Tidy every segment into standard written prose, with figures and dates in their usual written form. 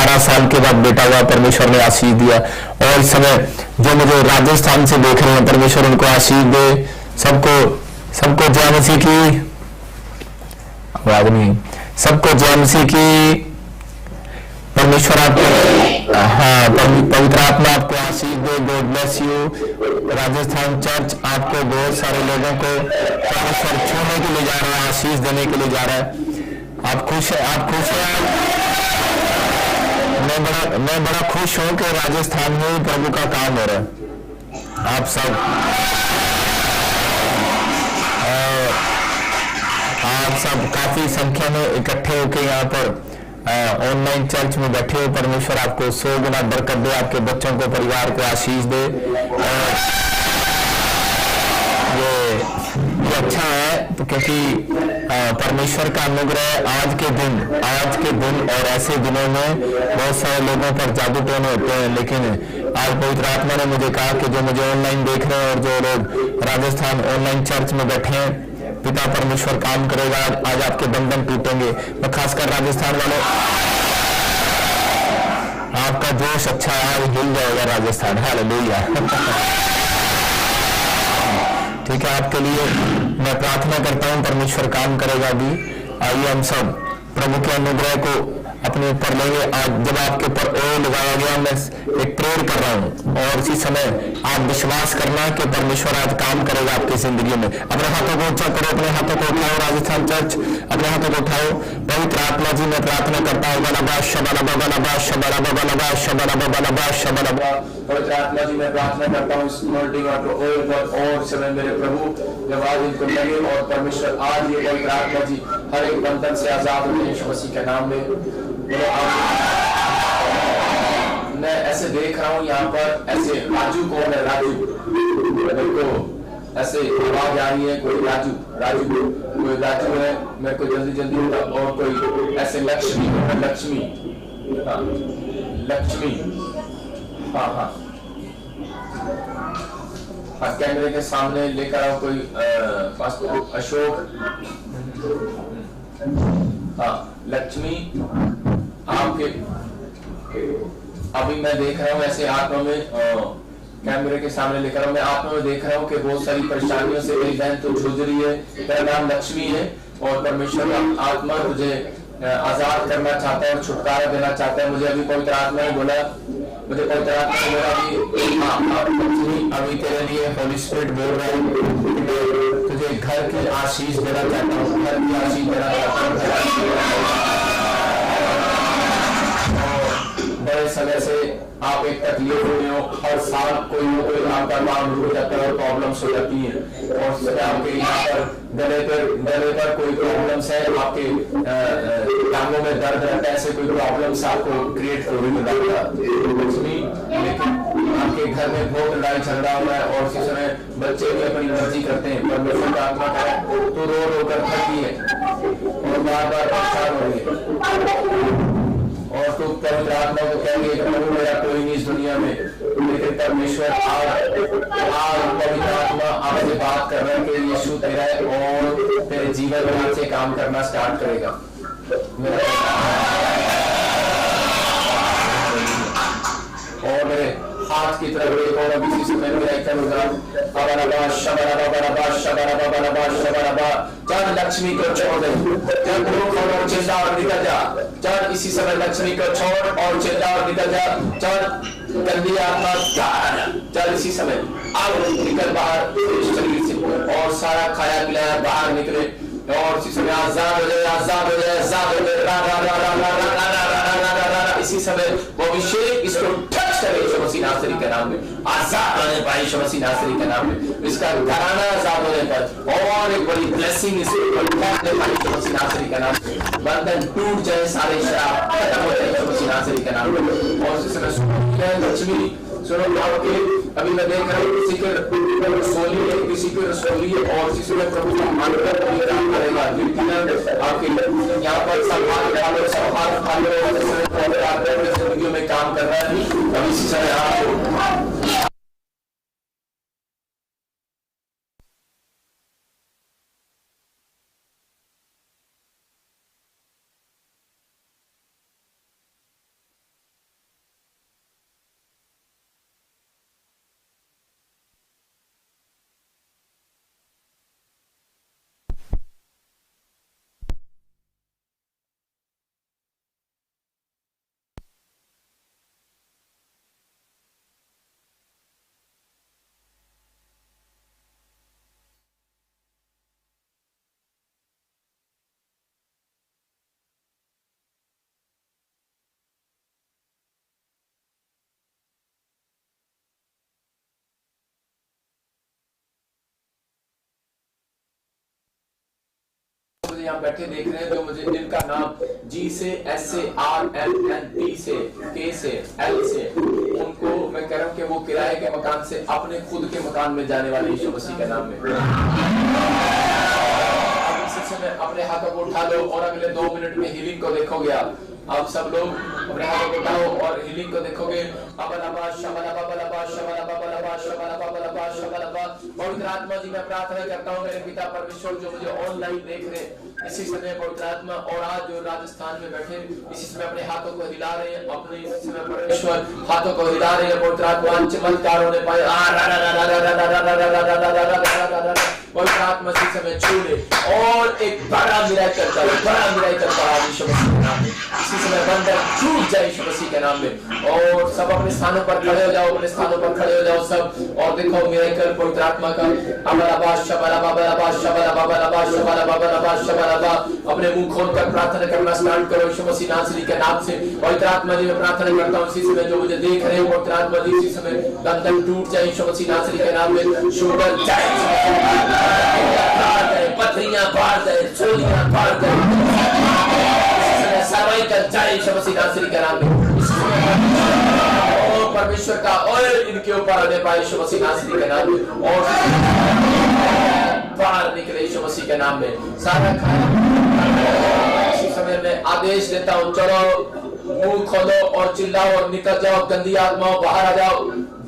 12 साल के बाद बेटा हुआ, परमेश्वर ने आशीष दिया। और इस समय जो मुझे राजस्थान से देख रहे हैं, परमेश्वर उनको आशीष दे। सबको सबको जय मसीह की आवाज नहीं, सबको जय मसीह की। परमेश्वर आपको, हाँ, पवित्र आत्मा आपको आशीष दे। God bless you. Rajasthan church आपको बहुत सारे लोगों को परमेश्वर छूने के लिए जा रहा है, आशीष देने के लिए जा रहा है। आप खुश है? आप खुश हैं? मैं बड़ा खुश हूं कि राजस्थान में प्रभु का काम हो रहा है। आप सब काफी संख्या में इकट्ठे होकर यहाँ पर ऑनलाइन चर्च में बैठे हो। परमेश्वर आपको 100 गुना बरकत दे, आपके बच्चों को, परिवार को आशीष दे। ये अच्छा है तो, क्योंकि परमेश्वर का अनुग्रह आज के दिन और ऐसे दिनों में बहुत सारे लोगों पर जादू टोने होते हैं। लेकिन आज पवित्र आत्मा ने मुझे कहा कि जो मुझे ऑनलाइन देख रहे हैं और जो लोग राजस्थान ऑनलाइन चर्च में बैठे हैं, पिता परमेश्वर काम करेगा। आज आपके बंधन टूटेंगे। मैं खासकर राजस्थान वालों, आपका जोश अच्छा है, आज हिल जाएगा राजस्थान। हालेलुया। ठीक है, आपके लिए मैं प्रार्थना करता हूं, परमेश्वर काम करेगा भी। आइए हम सब प्रभु के अनुग्रह को अपने ऊपर लेंगे। आज जब आपके ऊपर ओल लगाया गया, मैं एक प्रेयर कर रहा हूं और इसी समय आप विश्वास करना कि परमेश्वर आज काम करेगा आपकी जिंदगी में। अपने हाथों को ऊंचा करो, अपने हाथों को उठाओ। राजस्थान चर्च अपने हाथों को उठाओ। पवित्र आत्मा जी, मैं प्रार्थना करता हूँ, पवित्र आत्मा जी, मैं प्रार्थना करता हूँ इस मॉर्निंग और समय मेरे प्रभु जब आज इनको लगे और परमेश्वर आज ये पवित्र आत्मा जी हर एक बंधन से आजाद होते हैं यीशु मसीह के नाम में। मैं ऐसे देख रहा हूँ यहाँ पर, ऐसे राजू कौन है? राजू, मेरे को ऐसे आवाज आ रही है, कोई राजू कोई राजू है, मेरे को जल्दी और कोई ऐसे लक्ष्मी, हाँ, कैमरे के सामने लेकर आओ कोई अशोक, हाँ, लक्ष्मी। आपके अभी मैं देख रहा हूँ ऐसे आत्मा में कैमरे के सामने लेकर आओ। मैं आत्मा में देख रहा हूँ कि बहुत सारी परेशानियों से मेरी बहन तो जूझ रही है। मेरा नाम लक्ष्मी है और परमेश्वर का आत्मा तुझे आजाद करना चाहता है और छुटकारा देना चाहता है। मुझे अभी पवित्र आत्मा ने बोला अभी तेरे लिए होली स्पिरिट बोल रहा है, तुझे घर की आशीष देना चाहता हूँ, घर की आशीष देना चाहता हूँ। बड़े समय से आप एक तकलीफ में हो, हर साल कोई आपका काम रुक जाता है और प्रॉब्लम्स हो जाती है और आपके यहाँ पर गले पर कोई प्रॉब्लम्स है, आपके टांगों में दर्द रहता है, ऐसे कोई प्रॉब्लम्स आपको क्रिएट हो रही है। लेकिन आपके घर में बहुत लड़ाई झगड़ा हो रहा है और इसी समय बच्चे भी अपनी मर्जी करते हैं। परमेश्वर का आत्मा है तो रो कर थकी है और बार परेशान हो रही है और तो पवित्र आत्मा को कहेंगे प्रभु मेरा कोई नहीं इस दुनिया में। लेकिन परमेश्वर आज पवित्र आत्मा आपसे बात कर रहा है कि यीशु तेरा है और तेरे जीवन में से काम करना स्टार्ट करेगा। और मेरे हाथ की तरफ देखो और अभी इसी समय मेरा एक चल लक्ष्मी को छोड़ दे, चल और चिल्ला और निकल जा, चल इसी समय लक्ष्मी को छोड़ और चिल्ला और निकल जा, चल गंदी आत्मा चल इसी समय अब निकल बाहर शरीर से और सारा खाया पिलाया बाहर निकले और इसी समय आजाद हो जाए इसी समय वो अभिषेक इसको टच करे यीशु मसीह नासरी के नाम में, आजाद होने पाए यीशु मसीह नासरी के नाम में, इसका घराना आजाद होने पर और एक बड़ी ब्लेसिंग इसको पहुंचने पाए यीशु मसीह नासरी के नाम में, बंधन टूट जाए, सारे शराब खत्म हो जाए यीशु मसीह नासरी के नाम में। और इसी समय लक्ष्मी सुनो आपके अभी मैं देख रहा हूँ किसी के रसोली है, किसी के रसोली है और किसी में प्रभु का मानकर काम करेगा। आपके यहाँ पर जिंदगी में काम कर रहा है अभी इसी समय आपको यहाँ बैठे देख रहे हैं, जो मुझे जिनका नाम जी से, एस से, आर, एम एन, टी से, के से, एल से, उनको मैं कह रहा हूँ कि वो किराए के मकान से अपने खुद के मकान में जाने वाले यीशु मसीह के नाम में अपने हाथों को उठा लो और अगले 2 मिनट में हीलिंग को देखोगे। आप सब लोग अपने हाथों को उठाओ और हीलिंग को देखोगे। पवित्र आत्मा जी, मैं प्रार्थना करता हूँ मेरे पिता परमेश्वर, जो मुझे ऑनलाइन देख रहे इसी समय पवित्र आत्मा, और आज जो राजस्थान में बैठे इसी समय अपने हाथों को हिला रहे हैं, अपने इसी समय परमेश्वर हाथों को हिला रहे हैं। पवित्र आत्मा चमत्कार होने पाए। पवित्र आत्मा इसी समय छू ले और एक बड़ा मिराकल कर, बड़ा मिराकल करा यीशु मसीह के नाम में। इसी समय बंधन टूट जाए यीशु मसीह के नाम में। और सब अपने स्थानों पर खड़े हो जाओ, अपने स्थानों पर खड़े हो जाओ सब, और देखो मिराकल पवित्र आत्मा का। अपने मुंह खोलकर प्रार्थना करना स्टार्ट करो यीशु मसीह नासरी के नाम से। पवित्र आत्मा जी मैं प्रार्थना करता हूँ इसी समय जो मुझे देख रहे हो, पवित्र आत्मा जी इसी समय बंधन टूट जाए यीशु मसीह नासरी के नाम में। शुगर जाए, पथरियां बाहर जाए, चोलियां बाहर जाए, सर्वाइकल जाए यीशु मसीह नासरी के नाम में। परमेश्वर का ऑयल इनके ऊपर आने पाए यीशु मसीह नासरी के नाम में, और बाहर निकले यीशु मसीह के नाम में। सारा खाया इसी समय में आदेश देता हूँ, चलो मुंह खोलो और चिल्लाओ और निकल जाओ, गंदी आत्माओं बाहर आ जाओ,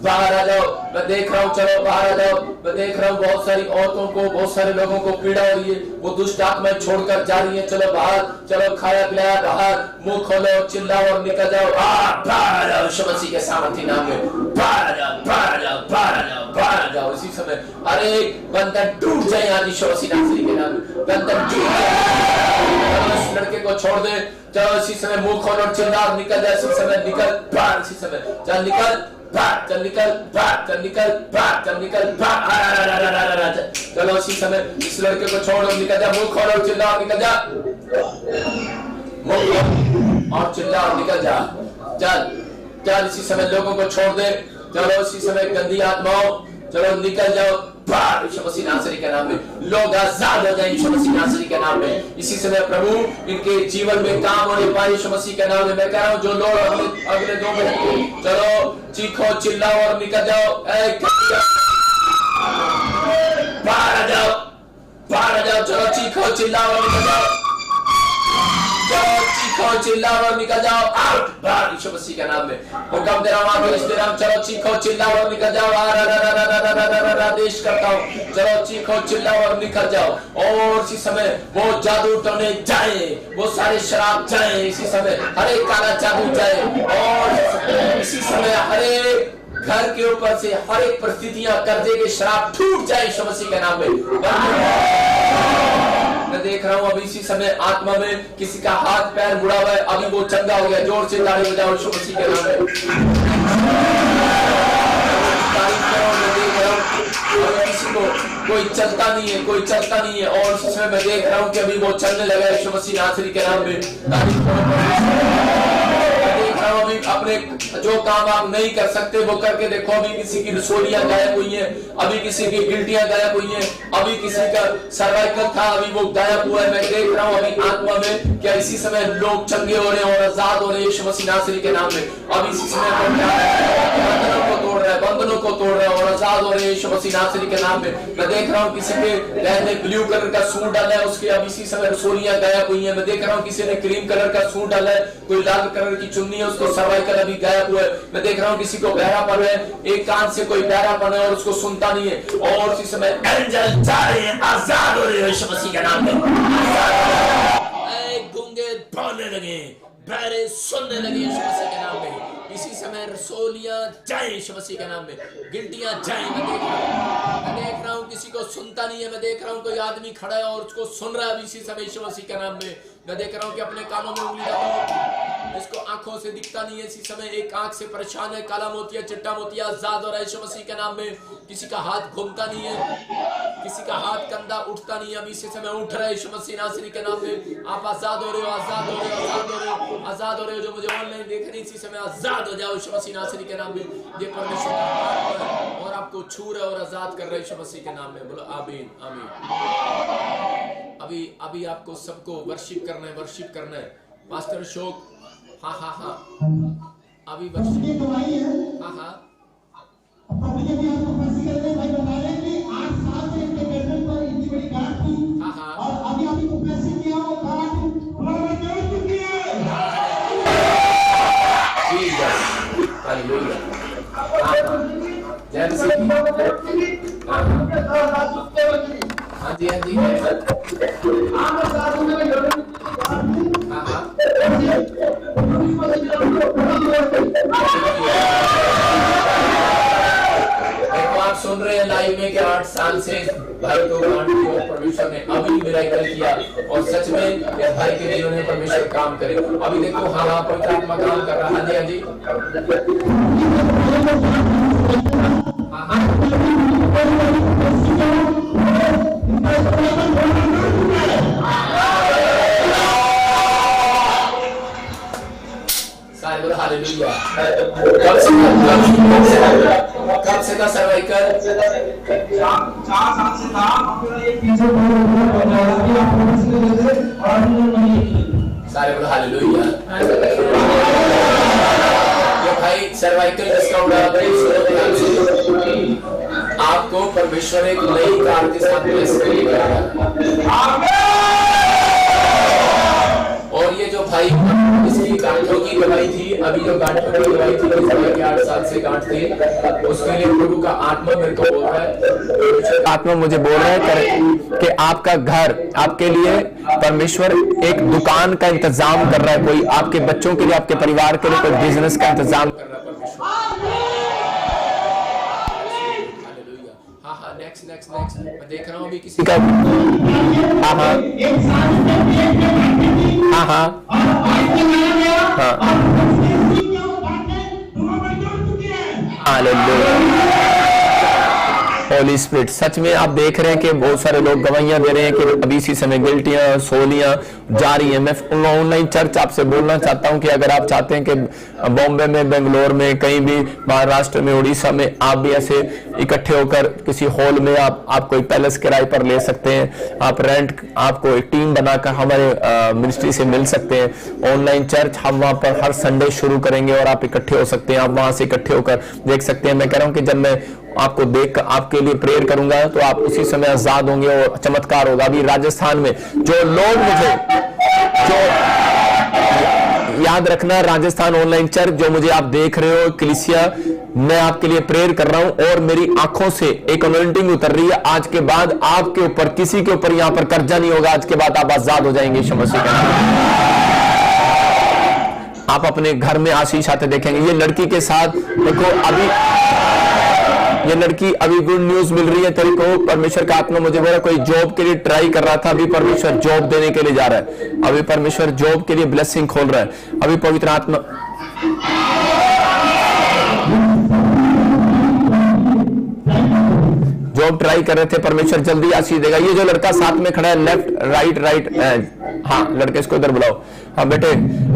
बाहर आ जाओ। मैं देख रहा हूँ, चलो बाहर आ जाओ। मैं देख रहा हूँ बहुत सारी औरतों को, बहुत सारे लोगों को पीड़ा हो रही है, वो दुष्ट आत्माएं छोड़कर जा रही है। चलो बाहर, चलो खाया पिलाया बाहर, मुंह खोलो चिल्लाओ और निकल जाओ। बाहर आ जाओ यीशु मसीह के सामर्थ्य नाम में। बाहर आ जाओ, बाहर आ जाओ, बाहर आ जाओ, बाहर आ जाओ इसी समय। अरे बंधन टूट जाए यहाँ यीशु मसीह नासरी के नाम में, बंधन टूट जाए। इस लड़के को छोड़ दे, चलो इसी समय मुंह खोलो और चिल्ला और निकल जाए इसी समय। निकल बाहर इसी समय, चल निकल बाहर, चल निकल बाहर, चल निकल बाहर, चल निकल बाहर। चलो इसी समय इस लड़के को छोड़ और निकल जा, मुंह खोलो और चिल्ला और निकल जा, मुंह और चिल्ला और निकल जा। चल चल इसी समय लोगों को छोड़ दे, चलो इसी समय गंदी आत्माओं चलो निकल जाओ बाहर यीशु मसीह नासरी के नाम में। लोग आजाद हो जाए यीशु मसीह नासरी के नाम में। इसी समय प्रभु इनके जीवन में काम होने पाए यीशु मसीह के नाम में। मैं कह रहा हूँ जो लोग अगले 2 मिनट चलो चीखो चिल्लाओ और निकल जाओ। बाहर आ जाओ, बाहर आ जाओ, चलो चीखो चिल्लाओ और निकल जाओ, चीखो चिल्लाओ और निकल जाओ आउट बाहर यीशु मसीह के नाम में। हुक्म दे रहा हूं आदेश दे रहा हूं, चलो चीखो चिल्लाओ और निकल जाओ। आदेश करता हूं, चलो चीखो चिल्लाओ और निकल जाओ। और इसी समय वो जादू टोने जाए, वो सारे शराब जाए इसी समय, हर एक काला जादू जाए। और इसी समय हर एक घर के ऊपर से हर एक परिस्थितियां कर्जे के शराब टूट जाए यीशु मसीह के नाम में। मैं देख रहा हूँ अभी इसी समय आत्मा में किसी का हाथ पैर मुड़ा हुआ है, अभी वो चंगा हो गया। जोर से ताली बजाओ यीशु मसीह के नाम में। किसी को कोई चलता नहीं है, कोई चलता नहीं है, और इस समय मैं देख रहा हूँ कि अभी वो चलने लगा यीशु मसीह नासरी के नाम में। अभी अपने जो काम आप नहीं कर सकते वो करके देखो। अभी किसी की रसोलियां गायब हुई हैं, अभी किसी की गिल्टियां गायब हुई हैं, अभी किसी का सर्वाइकल था अभी वो गायब हुआ है। मैं देख रहा हूँ अभी आत्मा में क्या इसी समय लोग चंगे हो रहे हैं और आजाद हो रहे हैं यीशु मसीह नासरी के नाम में। अभी इसी समय बंधनों को तोड़ रहे हैं, बंधनों को तोड़ रहे हैं और आजाद हो रहे हैं यीशु मसीह नासरी के नाम में। मैं देख रहा हूँ किसी के बहन ने ब्लू कलर का सूट डाला है, उसके अभी इसी समय रसोलियां गायब हुई है। मैं देख रहा हूँ किसी ने क्रीम कलर का सूट डाला है, कोई लाल कलर की चुन्नी है, उसको सर्वाइकल अभी गायब हुआ है। मैं देख रहा हूँ किसी को बहरापन है, एक कान से कोई बहरापन है और उसको सुनता नहीं है। और इसी समय एंजल जा रहे हैं, आजाद हो रहे हैं यीशु मसीह के नाम में। गूंगे बोलने लगे, बहरे सुनने लगे यीशु मसीह के नाम में। इसी समय रसोलियां जाए यीशु मसीह के नाम में, गिल्टियां जाए। मैं देख रहा हूँ किसी को सुनता नहीं है। मैं देख रहा हूँ कोई आदमी खड़ा है और उसको सुन रहा है इसी समय यीशु मसीह के नाम में। मैं देख रहा हूँ कि अपने कानों में उंगली डालो, जिसको आंखों से दिखता नहीं है इसी समय एक आंख से परेशान है, काला मोतिया चिट्टा मोतिया आजाद हो रहा है यीशु मसीह के नाम में। किसी का हाथ घूमता नहीं है, किसी का हाथ कंधा उठता नहीं है, अभी इसी समय उठ रहा है यीशु मसीह नासरी के नाम में। आप आजाद हो रहे हो, आजाद हो रहे हो, आजाद हो रहे हो, आजाद हो रहे हो। जो मुझे ऑनलाइन देख रहे हैं इसी समय आजाद हो जाओ यीशु मसीह नासरी के नाम में। ये परमेश्वर का और आपको छू रहा है और आजाद कर रहा है यीशु मसीह के नाम में। बोलो आमीन आमीन। अभी आपको सबको वर्शिप करना है। मास्टर अशोक, हाँ हाँ हाँ, अभी वर्शिप, हाँ हाँ, हाँ हाँ जी हाँ जी, देखो आप सुन रहे हैं लाइव में कि 8 साल से भाई को गांठ की और परमेश्वर ने अभी मिराकल किया, और सच में इस भाई के जीवन में परमेश्वर काम करे। अभी देखो, हाँ हाँ, पवित्र आत्मा काम कर रहा है। हाँ जी हाँ हाँ, सारे बोलो हालेलुया। कब से था सर्वाइकल? 4 साल से था। सारे बोलो हालेलुया। ये भाई सर्वाइकल जिसका उड़ा, आपको परमेश्वर एक नई कार के साथ ब्लेस करेगा। और ये जो भाई इसकी गांठों की दवाई थी, अभी जो गांठों की दवाई थी, इस भाई के 8 साल से गांठ थी, उसके लिए प्रभु का आत्मा मेरे को बोल रहा है, आत्मा मुझे बोल रहा है कि आपका घर, आपके लिए परमेश्वर एक दुकान का इंतजाम कर रहा है, कोई आपके बच्चों के लिए, आपके परिवार के लिए कोई बिजनेस का इंतजाम कर रहा है परमेश्वर। हाँ हाँ, नेक्स्ट मैं देख रहा हूँ अभी किसी का, हाँ हाँ हाँ हाँ हालेलुया। होली स्पिरिट, सच में आप देख रहे हैं कि बहुत सारे लोग गवाहियां दे रहे हैं कि अभी इसी समय गिल्टियां सोलियां जा रही हैं। मैं ऑनलाइन चर्च आपसे बोलना चाहता हूं कि अगर आप चाहते हैं कि बॉम्बे में, बेंगलोर में, कहीं भी, महाराष्ट्र में, उड़ीसा में, आप भी ऐसे इकट्ठे होकर किसी हॉल में आप कोई पैलेस किराए पर ले सकते हैं, आप आपको एक टीम बनाकर हमारे मिनिस्ट्री से मिल सकते हैं। ऑनलाइन चर्च हम वहां पर हर संडे शुरू करेंगे और आप इकट्ठे हो सकते हैं, आप वहां से इकट्ठे होकर देख सकते हैं। मैं कह रहा हूं कि जब मैं आपको देख आपके लिए प्रेयर करूंगा तो आप उसी समय आजाद होंगे और चमत्कार होगा। अभी राजस्थान में जो लोग मुझे, जो याद रखना, राजस्थान ऑनलाइन चर्च जो मुझे आप देख रहे हो, कलीसिया, मैं आपके लिए प्रेयर कर रहा हूं और मेरी आंखों से एक अनॉइंटिंग उतर रही है। आज के बाद आपके ऊपर, किसी के ऊपर यहां पर कर्जा नहीं होगा। आज के बाद आप आजाद हो जाएंगे यीशु मसीह के नाम। आप अपने घर में आशीष आते देखेंगे। ये लड़की के साथ देखो, अभी ये लड़की, अभी गुड न्यूज मिल रही है तेरे को, परमेश्वर का आत्मा मुझे बोला कोई जॉब के लिए ट्राई कर रहा था, अभी परमेश्वर जॉब देने के लिए जा रहा है, अभी परमेश्वर जॉब के लिए ब्लेसिंग खोल रहा है। अभी पवित्र आत्मा जॉब ट्राई कर रहे थे, परमेश्वर जल्दी आशीष देगा। ये जो लड़का साथ में खड़ा है, लेफ्ट राइट, हाँ लड़के, इसको इधर बुलाओ। हाँ बेटे,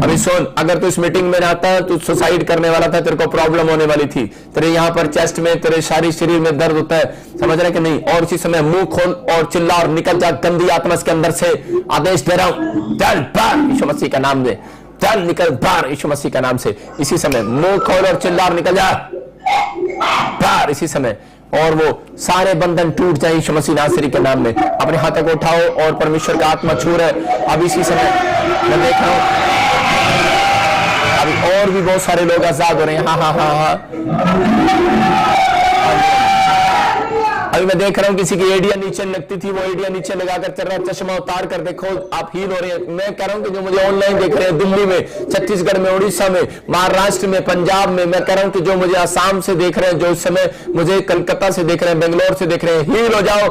अभी सुन, अगर तू इस मीटिंग में आता तू सुसाइड करने वाला था, तेरे को प्रॉब्लम होने वाली थी, तेरे यहाँ पर चेस्ट में, तेरे सारी शरीर में दर्द होता है, समझ रहे कि नहीं? और इसी समय मुंह खोल और चिल्ला और निकल जा, गंदी आत्मा के अंदर से आदेश दे रहा हूं, चल बाहर यीशु मसीह का नाम दे, चल निकल बाहर यीशु मसीह का नाम से। इसी समय मुंह खोल और चिल्ला और निकल जा बाहर इसी समय, और वो सारे बंधन टूट जाए यीशु मसीह नासरी के नाम में। अपने हाथों को उठाओ और परमेश्वर का आत्मा छू रहा है। अब इसी समय मैं देख रहा हूं अभी और भी बहुत सारे लोग आजाद हो रहे हैं। हाँ हाँ हाँ हाँ, अभी मैं देख रहा हूं किसी की एडिया नीचे लगती थी, वो एडिया नीचे लगाकर चल रहा है, चश्मा उतार कर देखो आप हील हो रहे हैं। मैं कह रहा हूं कि जो मुझे ऑनलाइन देख रहे हैं, दिल्ली में, छत्तीसगढ़ में, उड़ीसा में, महाराष्ट्र में, पंजाब में, मैं कह रहा हूं कि जो मुझे आसाम से देख रहे हैं, जो इस समय मुझे कलकत्ता से देख रहे हैं, बेंगलोर से देख रहे हैं, हील हो जाओ,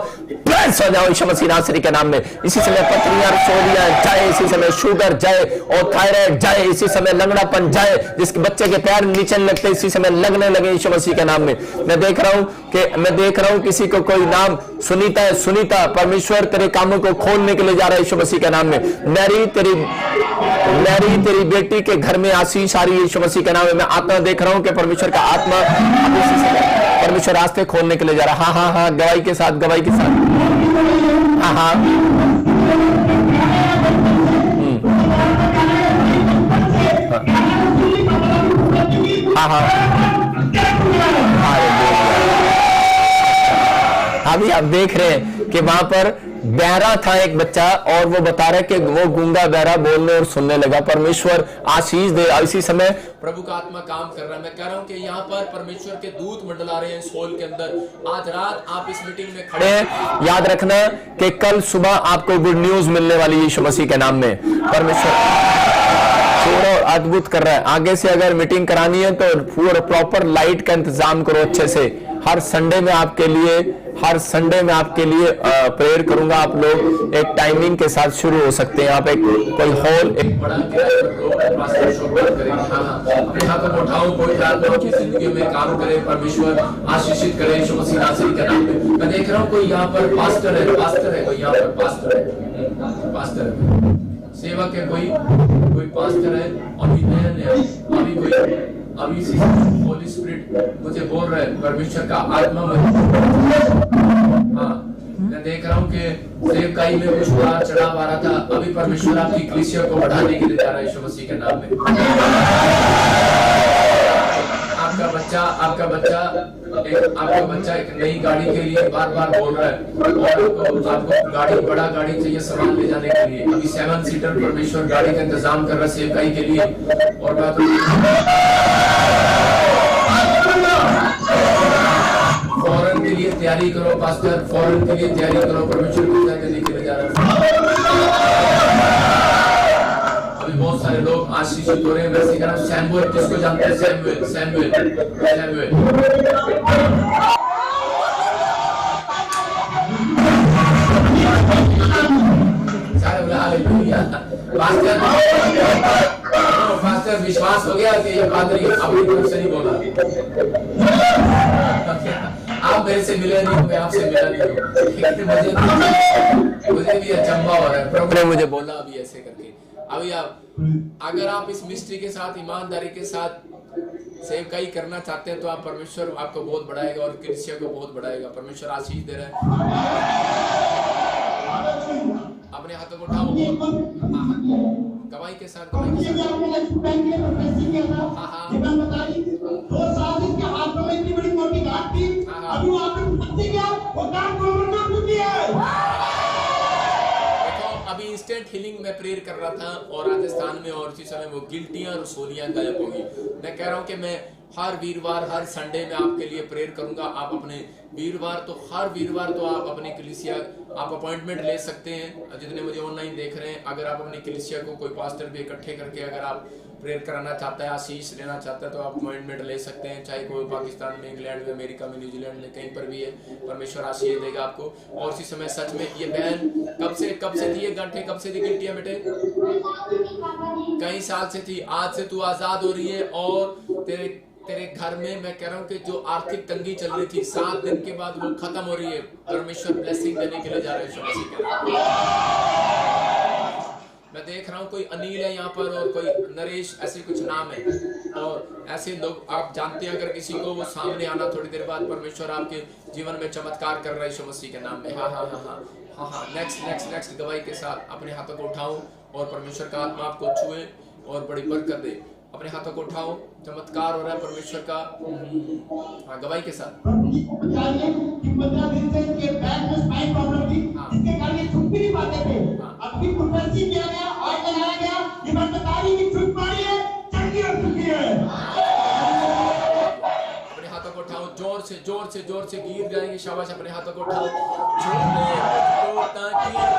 ब्लेस हो जाओ यीशु मसीह नासरी के नाम में। इसी समय पथरियां, सोलियां जाए, इसी समय शुगर जाए और थायराइड जाए, इसी समय लंगड़ापन जाए, जिसके बच्चे के पैर नीचे लगते इसी समय लगने लगे यीशु मसीह के नाम में। मैं देख रहा हूं किसी को कोई नाम सुनीता है, सुनीता, परमेश्वर तेरे कामों को खोलने के लिए जा रहा है यीशु मसीह के नाम में। मैरी तेरी बेटी के घर में आशीष आ रही है यीशु मसीह के नाम में। मैं आत्मा देख रहा हूं कि परमेश्वर का आत्मा परमेश्वर रास्ते खोलने के लिए जा रहा है। हाँ हाँ हाँ, गवाही के साथ, हाँ हाँ हाँ हाँ, अभी आप देख रहे हैं कि वहां पर बहरा था एक बच्चा और वो बता रहे कि वो गूंगा बहरा बोलने और सुनने लगा। परमेश्वर आशीष दे। इसी समय प्रभु का आत्मा काम कर रहा है। मैं कह रहा हूं कि यहाँ पर परमेश्वर के दूत मंडला रहे हैं इस हॉल के अंदर। आज रात आप इस मीटिंग में खड़े हैं, याद रखना कि कल सुबह आपको गुड न्यूज मिलने वाली है यीशु मसीह के नाम में। परमेश्वर और अद्भुत कर रहा है। आगे से अगर मीटिंग करानी है तो पूरा प्रॉपर लाइट का इंतजाम करो अच्छे से। हर संडे में आपके लिए प्रेयर करूंगा। आप लोग एक टाइमिंग के साथ शुरू हो सकते हैं। आप एक कोई हॉल एक बड़ा अपने हाथों को उठाओ, कोई आत्मा की जिंदगी में काम करे, परमेश्वर आशीषित करे यीशु मसीह नासरी के नाम में। मैं देख रहा हूँ कोई यहाँ पर पास्टर है कोई यहाँ पर पास्टर है, सेवक है, कोई पास्टर है। अभी होली स्पिरिट मुझे बोल रहा है, परमेश्वर का आत्मा हाँ, मैं देख रहा हूँ कि सेवकाई में कुछ उतार चढ़ाव आ रहा था। अभी परमेश्वर आपकी कलीसिया को बढ़ाने के लिए जा रहा है यीशु मसीह के नाम में। आपका बच्चा एक नई गाड़ी के लिए बार बोल रहा है और आपको बड़ा गाड़ी चाहिए सामान ले जाने के लिए। अभी 7 सीटर परमेश्वर गाड़ी का इंतजाम कर रहा है सेवकाई के लिए। और बात फौरन के लिए तैयारी करो पास्टर, फौरन के लिए तैयारी करो, परमेश्वर को देने के लिए जा रहा है। अभी बहुत सारे लोग आशीषित हो रहे हैं। वैसे कह रहा हूं सैमुएल, किसको जानते हैं? सैमुएल पास्टर विश्वास हो गया कि ये पादरी अपनी तरफ से नहीं बोला। आप मेरे से मिले नहीं, मैं आपसे मिला नहीं। मुझे भी अचंभा हो रहा है, प्रभु ने मुझे बोला अभी ऐसे करके। अभी अगर आप इस मिस्ट्री के साथ ईमानदारी के साथ सेवकाई करना चाहते हैं तो आप परमेश्वर आपको बहुत बढ़ाएगा और कलीसिया को बहुत बढ़ाएगा। परमेश्वर आशीष दे रहा है। अपने हाथों को उठाओ, गवाही के साथ अभी इंस्टेंट हीलिंग में प्रेयर कर रहा था और राजस्थान में, और इसी समय वो गिल्टियां और सोलियां गायब होगी। मैं कह रहा हूं कि मैं हर वीरवार हर संडे में आपके लिए प्रेयर करूंगा। आप अपने हर वीरवार तो आप अपनी कलीसिया आप अपॉइंटमेंट ले सकते हैं। जितने मुझे ऑनलाइन देख रहे हैं, अगर आप अपनी कलीसिया को कोई पास्टर भी इकट्ठे करके अगर आप प्रेयर कराना चाहता है, आशीष लेना चाहता है तो आप अपॉइंटमेंट ले सकते हैं। चाहे कोई पाकिस्तान में, इंग्लैंड में, अमेरिका में, न्यूजीलैंड में, कहीं पर भी है, परमेश्वर आशीष देगा आपको। और इसी समय सच में ये बहन कब से थी ये गांठें, कब से थी गिल्टियां बेटे? कई साल से थी। आज से तू आजाद हो रही है और तेरे घर में मैं कह रहा हूँ कि जो आर्थिक तंगी चल रही थी 7 दिन के बाद वो खत्म हो रही है। परमेश्वर ब्लेसिंग देने के लिए जा रहे हैं। मैं देख रहा हूँ कोई अनिल है यहाँ पर और कोई नरेश, ऐसे कुछ नाम है और ऐसे लोग आप जानते हैं। अगर किसी को वो सामने आना, थोड़ी देर बाद परमेश्वर आपके जीवन में चमत्कार कर रहा है यीशु मसीह के नाम में। हाँ। नेक्स्ट गवाही के साथ अपने हाथों को उठाओ और परमेश्वर का आत्मा आपको छुए और बड़ी बरकत दे। अपने हाथों को उठाओ, चमत्कार हो रहा है परमेश्वर का। हाँ, गवाही के साथ। अपने हाथों को उठाओ, जोर से गिर जाएंगे। शाबाश, अपने हाथों को उठाओ।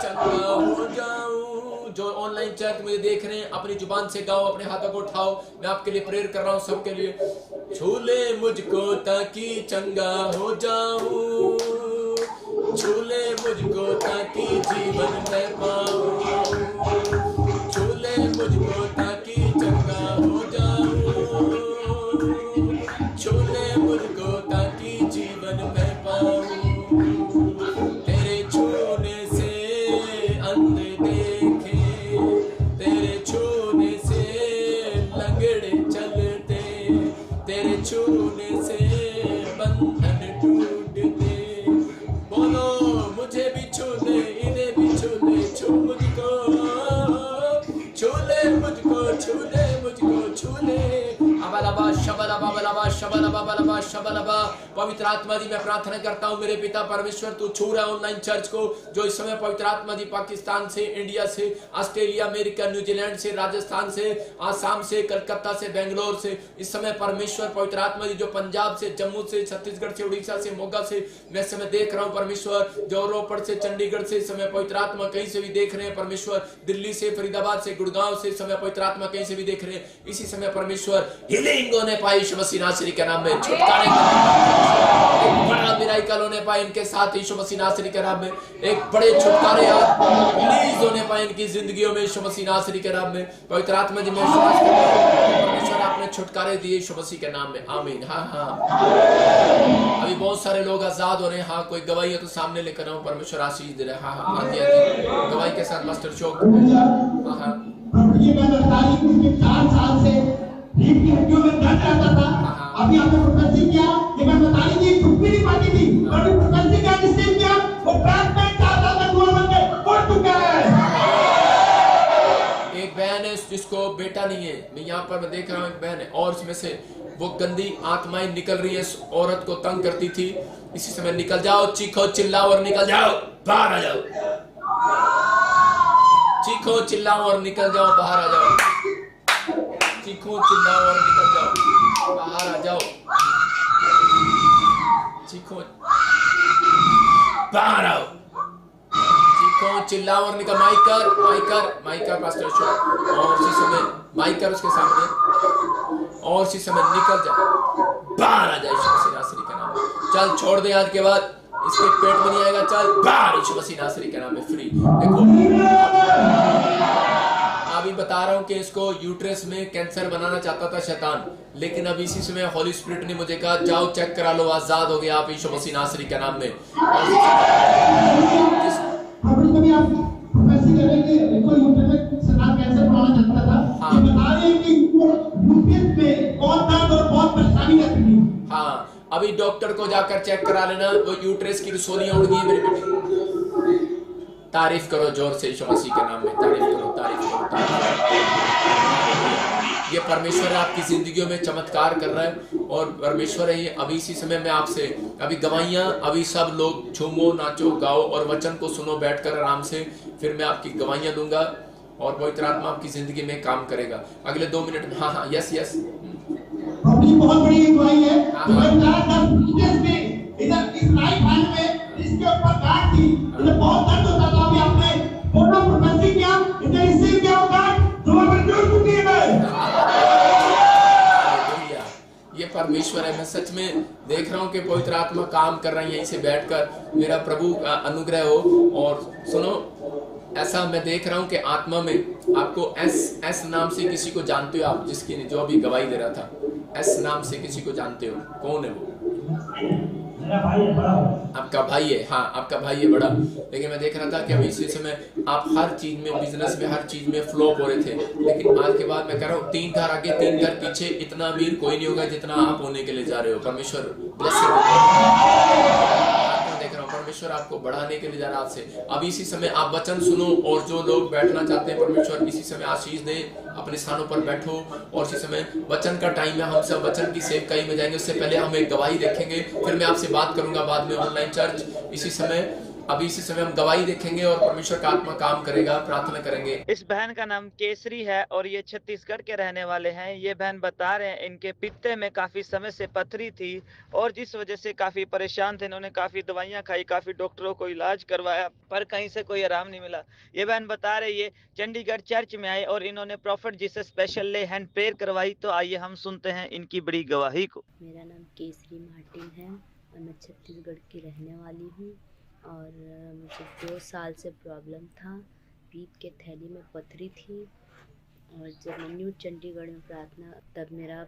चंगा हो जाऊं। जो ऑनलाइन चैट मुझे देख रहे हैं, अपनी जुबान से गाओ, अपने हाथों को उठाओ। मैं आपके लिए प्रेयर कर रहा हूँ, सबके लिए। छूले मुझको ताकि चंगा हो जाऊं, छूले मुझको ताकि जीवन में पाऊं, छूले मुझको ताकि चंगा हो जाऊं, छूले मुझको ताकि जीवन में पाऊं। तेरे छूने से अंधे देखे, तेरे छूने से लंगड़े चलते, तेरे छूने से बंधन टूटते। बोलो मुझे भी छू ले, इन्हें भी छू ले, छू मुझको पवित्र आत्मा जी मैं प्रार्थना करता हूँ मेरे पिता परमेश्वर, तू छू रहा ऑनलाइन चर्च को जो इस समय पवित्र आत्मा जी पाकिस्तान से, इंडिया से, ऑस्ट्रेलिया, अमेरिका, न्यूजीलैंड से, राजस्थान से, आसाम से, कलकत्ता से, बेंगलोर से, इस समय परमेश्वर पवित्र आत्मा जी जो पंजाब से, जम्मू से, छत्तीसगढ़ से, उड़ीसा से, मोगा से मैं इस समय देख रहा हूँ परमेश्वर, जो रोपड़ से, चंडीगढ़ से इस समय पवित्र आत्मा कहीं से भी देख रहे हैं परमेश्वर, दिल्ली से, फरीदाबाद से, गुड़गांव से इस समय पवित्र आत्मा कहीं से भी देख रहे हैं, इसी समय परमेश्वर हीलिंग होने पाई यीशु मसीह नासरी के नाम में, छुटकारे एक बड़ा मिराकल होने पाए इनके साथ यीशु मसीह नासरी के नाम में, एक बड़े छुटकारे रिलीज होने पाए इनकी जिंदगियों में यीशु मसीह नासरी के नाम में। पवित्र आत्मा जी मैं विश्वास करता हूं परमेश्वर आपने छुटकारे दिए यीशु मसीह के नाम में, आमीन। हाँ अभी बहुत सारे लोग आजाद हो रहे हैं। हाँ कोई गवाही है तो सामने लेकर आओ, परमेश्वर आशीष दे रहे हैं। हाँ गवाही के साथ मास्टर चौक। हाँ ये मैं बता रही हूँ कि 4 साल से रीढ़ की हड्डियों में दर्द रहता था। अभी आपने प्रोफेसी किया, ये मैं बता रही थी टूट भी नहीं पाती थी, पर प्रोफेसी का जिससे किया वो ट्रांसप्लांट 4 साल में हुआ बन गए, उड़ चुका है। एक बहन है जिसको बेटा नहीं है, मैं यहाँ पर देख रहा हूँ एक बहन है और इसमें से वो गंदी आत्माएं निकल रही है, इस औरत को तंग करती थी। इसी समय निकल जाओ, चीखो चिल्लाओ और निकल जाओ, बाहर आ जाओ। चीखो चिल्लाओ और निकल जाओ, बाहर आ जाओ। चीखो चिल्लाओ और निकल जाओ, बाहर आ जाओ। चीखो बाहर आओ, चीखो चिल्लाओ और निकल। माइकर पास्टर शो और इसी समय माइकर उसके सामने और इसी समय निकल जा, बाहर आ जाए यीशु मसीह नासरी के नाम में। चल छोड़ दे आज के बाद, इसके पेट में नहीं आएगा, चल बाहर यीशु मसीह नासरी के नाम में फ्री। देखो अभी बता रहा हूँ कि इसको यूट्रस में कैंसर बनाना चाहता था शैतान, लेकिन अभी इसी समय हॉली स्पिरिट ने मुझे कहा जाओ चेक करा लो, आजाद हो गए आप यीशु मसीह नासरी के नाम में। कभी आप प्रोफेसी करेंगे, कोई यूट्रस में शैतान कैंसर बनाना चाहता था, ये बता रहे हैं कि यूट्रस में बहुत दर्द और बहुत परेशानी रहती थी। हाँ अभी डॉक्टर को जाकर चेक करा लेना, वो यूट्रस की रसोलियां उड़ गई है मेरी बेटी। तारीफ करो जोर से यीशु मसीह के नाम में, तारीफ करो, तारीफ करो, तारीफ करो। ये परमेश्वर आपकी जिंदगियों में चमत्कार कर रहा है और परमेश्वर है ये। अभी इसी समय मैं आपसे अभी गवाहियां, अभी सब लोग झूमो, नाचो, गाओ और वचन को सुनो बैठकर आराम से, फिर मैं आपकी गवाहियां दूंगा और पवित्र आत्मा आपकी जिंदगी में काम करेगा अगले 2 मिनट में। हाँ यस अपनी बहुत बड़ी गवाही है। इधर इस राइट हैंड में इसके ऊपर गांठ थी, इधर बहुत दर्द होता था। अभी आपने फोटो प्रोफेसी किया, इधर इससे क्या गांठ जो मैं जोड़ चुकी है। ये परमेश्वर है, मैं सच में देख रहा हूँ कि पवित्र आत्मा काम कर रही है यहीं से बैठकर। मेरा प्रभु का अनुग्रह हो। और सुनो ऐसा मैं देख रहा हूँ कि आत्मा में आपको एस नाम से किसी को जानते हो आप, जिसकी जो अभी गवाही दे रहा था, एस नाम से किसी को जानते हो? कौन है वो? आपका भाई है। हाँ आपका भाई है बड़ा। लेकिन मैं देख रहा था कि अभी इसी समय आप हर चीज में, बिजनेस में, हर चीज में फ्लॉप हो रहे थे, लेकिन आज के बाद मैं कह रहा हूँ 3 घर आगे 3 घर पीछे, इतना अमीर कोई नहीं होगा जितना आप होने के लिए जा रहे हो। परमेश्वर ब्लेसिंग देख रहा हूँ, परमेश्वर आपको बढ़ाने के लिए जा रहा है आपसे। अभी इसी समय आप वचन सुनो और जो लोग बैठना चाहते हैं परमेश्वर इसी समय आशीष दे, अपने स्थानों पर बैठो। और इसी समय वचन का टाइम है, हम सब वचन की सेवकाई में जाएंगे। उससे पहले हम एक गवाही देखेंगे, फिर मैं आपसे बात करूंगा बाद में ऑनलाइन चर्च। इसी समय अभी इसी समय हम गवाही देखेंगे और परमेश्वर का आत्मा काम करेगा, प्रार्थना करेंगे। इस बहन का नाम केसरी है और ये छत्तीसगढ़ के रहने वाले हैं। ये बहन बता रहे हैं इनके पित्ते में काफी समय से पथरी थी और जिस वजह से काफी परेशान थे। इन्होंने काफी दवाइयां खाई, काफी डॉक्टरों को इलाज करवाया, पर कहीं से कोई आराम नहीं मिला। ये बहन बता रहे ये चंडीगढ़ चर्च में आए और इन्होंने प्रॉफिट जीसस स्पेशल ले हैंड प्रेयर करवाई। तो आइए हम सुनते हैं इनकी बड़ी गवाही को। मेरा नाम केसरी मार्टिन है और मैं छत्तीसगढ़ की रहने वाली हूँ और मुझे 2 साल से प्रॉब्लम था, पीठ के थैली में पथरी थी। और जब मैं न्यू चंडीगढ़ में प्रार्थना, तब मेरा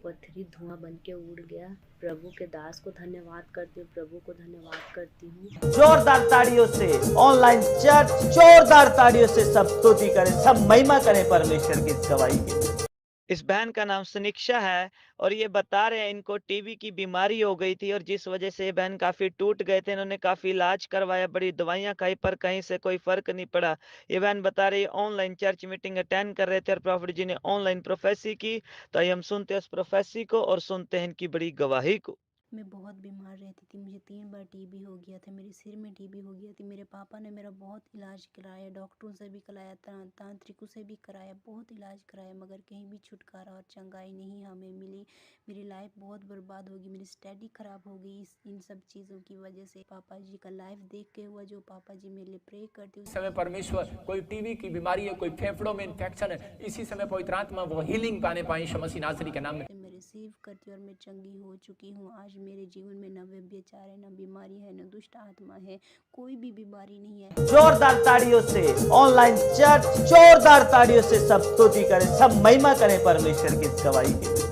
पथरी धुआं बन के उड़ गया। प्रभु के दास को धन्यवाद करती हूँ, प्रभु को धन्यवाद करती हूँ। जोरदार ताड़ियों से ऑनलाइन चर्च, जोरदार ताड़ियों से सब स्तुति करें, सब महिमा करें परमेश्वर की इस गवाही के। इस बहन का नाम सनीक्षा है और ये बता रहे हैं इनको टीबी की बीमारी हो गई थी और जिस वजह से ये बहन काफी टूट गए थे। इन्होंने काफी इलाज करवाया, बड़ी दवाइयां खाई पर कहीं से कोई फर्क नहीं पड़ा। ये बहन बता रही है ऑनलाइन चर्च मीटिंग अटेंड कर रहे थे और प्रॉफिट जी ने ऑनलाइन प्रोफेसी की। तो आइए हम सुनते हैं उस प्रोफेसी को और सुनते हैं इनकी बड़ी गवाही को। मैं बहुत बीमार रहती थी, मुझे 3 बार टीबी हो गया था, मेरे सिर में टीबी हो गया थी। मेरे पापा ने मेरा बहुत इलाज कराया, डॉक्टरों से भी कराया, तांत्रिकों से भी कराया, बहुत इलाज कराया, मगर कहीं भी छुटकारा और चंगाई नहीं हमें मिली। मेरी लाइफ बहुत बर्बाद होगी, मेरी स्टडी ख़राब हो गई इन सब चीज़ों की वजह से। पापा जी का लाइफ देख के हुआ, जो पापा जी मेरे लिए प्रे करते इस समय परमेश्वर, कोई टीबी की बीमारी है, कोई फेफड़ों में इन्फेक्शन है, इसी समय पवित्र आत्मा वो हीलिंग पाने पाए यीशु मसीह नासरी के नाम में। मैं रिसीव करती और मैं चंगी हो चुकी हूँ। आज मेरे जीवन में न व्यभिचार है, न बीमारी है, न दुष्ट आत्मा है, कोई भी बीमारी नहीं है। जोरदार ताड़ियों से ऑनलाइन चर्च, जोरदार ताड़ियों से सब स्तुति करें, सब महिमा करें परमेश्वर की इस गवाही के लिए।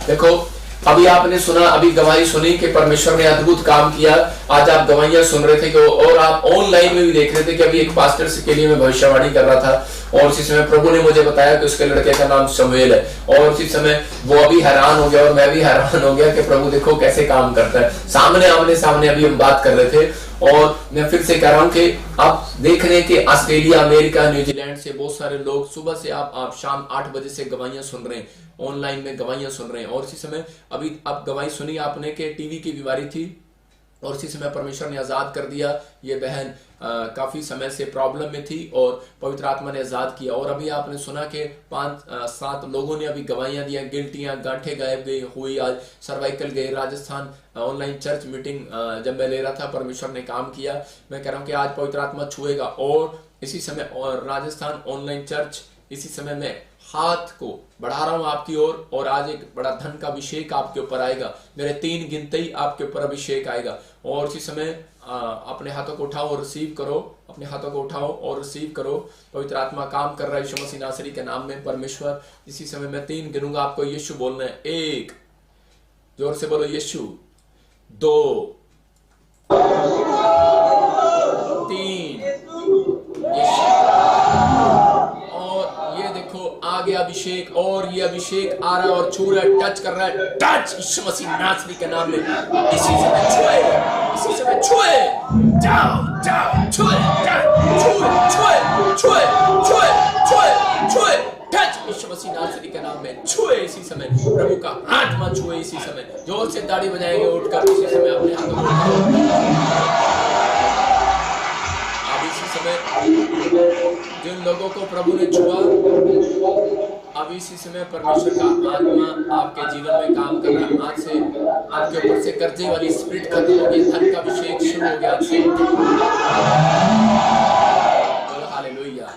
देखो, अभी आपने सुना, अभी गवाही सुनी कि परमेश्वर ने अद्भुत काम किया। आज आप गवाहियां सुन रहे थे कि और आप ऑनलाइन में भी देख रहे थे कि अभी एक पास्टर के लिए मैं भविष्यवाणी कर रहा था और उसी समय प्रभु ने मुझे बताया कि उसके लड़के का नाम शमूएल है और उसी समय वो अभी हैरान हो गया और मैं भी हैरान हो गया कि प्रभु देखो कैसे काम करता है। आमने सामने अभी हम बात कर रहे थे और मैं फिर से कह रहा हूं कि आप देख रहे हैं कि ऑस्ट्रेलिया, अमेरिका, न्यूजीलैंड से बहुत सारे लोग सुबह से आप शाम 8 बजे से गवाहियां सुन रहे हैं, ऑनलाइन में गवाहियां सुन रहे हैं। और इसी समय अभी आप गवाही सुनी आपने कि टीबी की बीमारी थी और इसी समय परमेश्वर ने आजाद कर दिया। ये बहन काफी समय से प्रॉब्लम में थी और पवित्र आत्मा ने आजाद किया। और अभी आपने सुना कि 5-7 लोगों ने अभी गवाहियां दिया, गिल्टियां, गांठें गायब गई हुई, आज सर्वाइकल गए। राजस्थान ऑनलाइन चर्च मीटिंग जब मैं ले रहा था, परमेश्वर ने काम किया। मैं कह रहा हूं कि आज पवित्र आत्मा छुएगा और इसी समय और राजस्थान ऑनलाइन चर्च इसी समय में हाथ को बढ़ा रहा हूं आपकी ओर और आज एक बड़ा धन का अभिषेक आपके ऊपर आएगा। मेरे 3 गिनते ही आपके ऊपर अभिषेक आएगा और इसी समय अपने हाथों को उठाओ और रिसीव करो, अपने हाथों को उठाओ और रिसीव करो। पवित्र आत्मा काम कर रहा है यीशु मसीह नासरी के नाम में। परमेश्वर, इसी समय मैं 3 गिनूंगा, आपको यीशु बोलना है। 1, जोर से बोलो यीशु। 2, 3, यीशु। आ गया अभिषेक और ये अभिषेक आ रहा है और छू रहा है, टच कर रहा है। टच यीशु मसीह नासरी के नाम में। इसी समय छुए, इसी समय छुए, जाओ जाओ, छुए, छुए छुए छुए छुए छुए छुए, टच यीशु मसीह नासरी के नाम में। छुए इसी समय, प्रभु का आत्मा छुए इसी समय। जोर से ताड़ी बजाएंगे उठकर इसी समय अपने हाथों को अब इसी समय जिन लोगों को प्रभु ने छुआ, अब इसी समय परमेश्वर का आत्मा आपके जीवन में काम कर रहा है। आज से आपके ऊपर से कर्जे वाली स्पिरिट खत्म हो गई, धन का अभिषेक शुरू हो गया आज से। हालेलुया।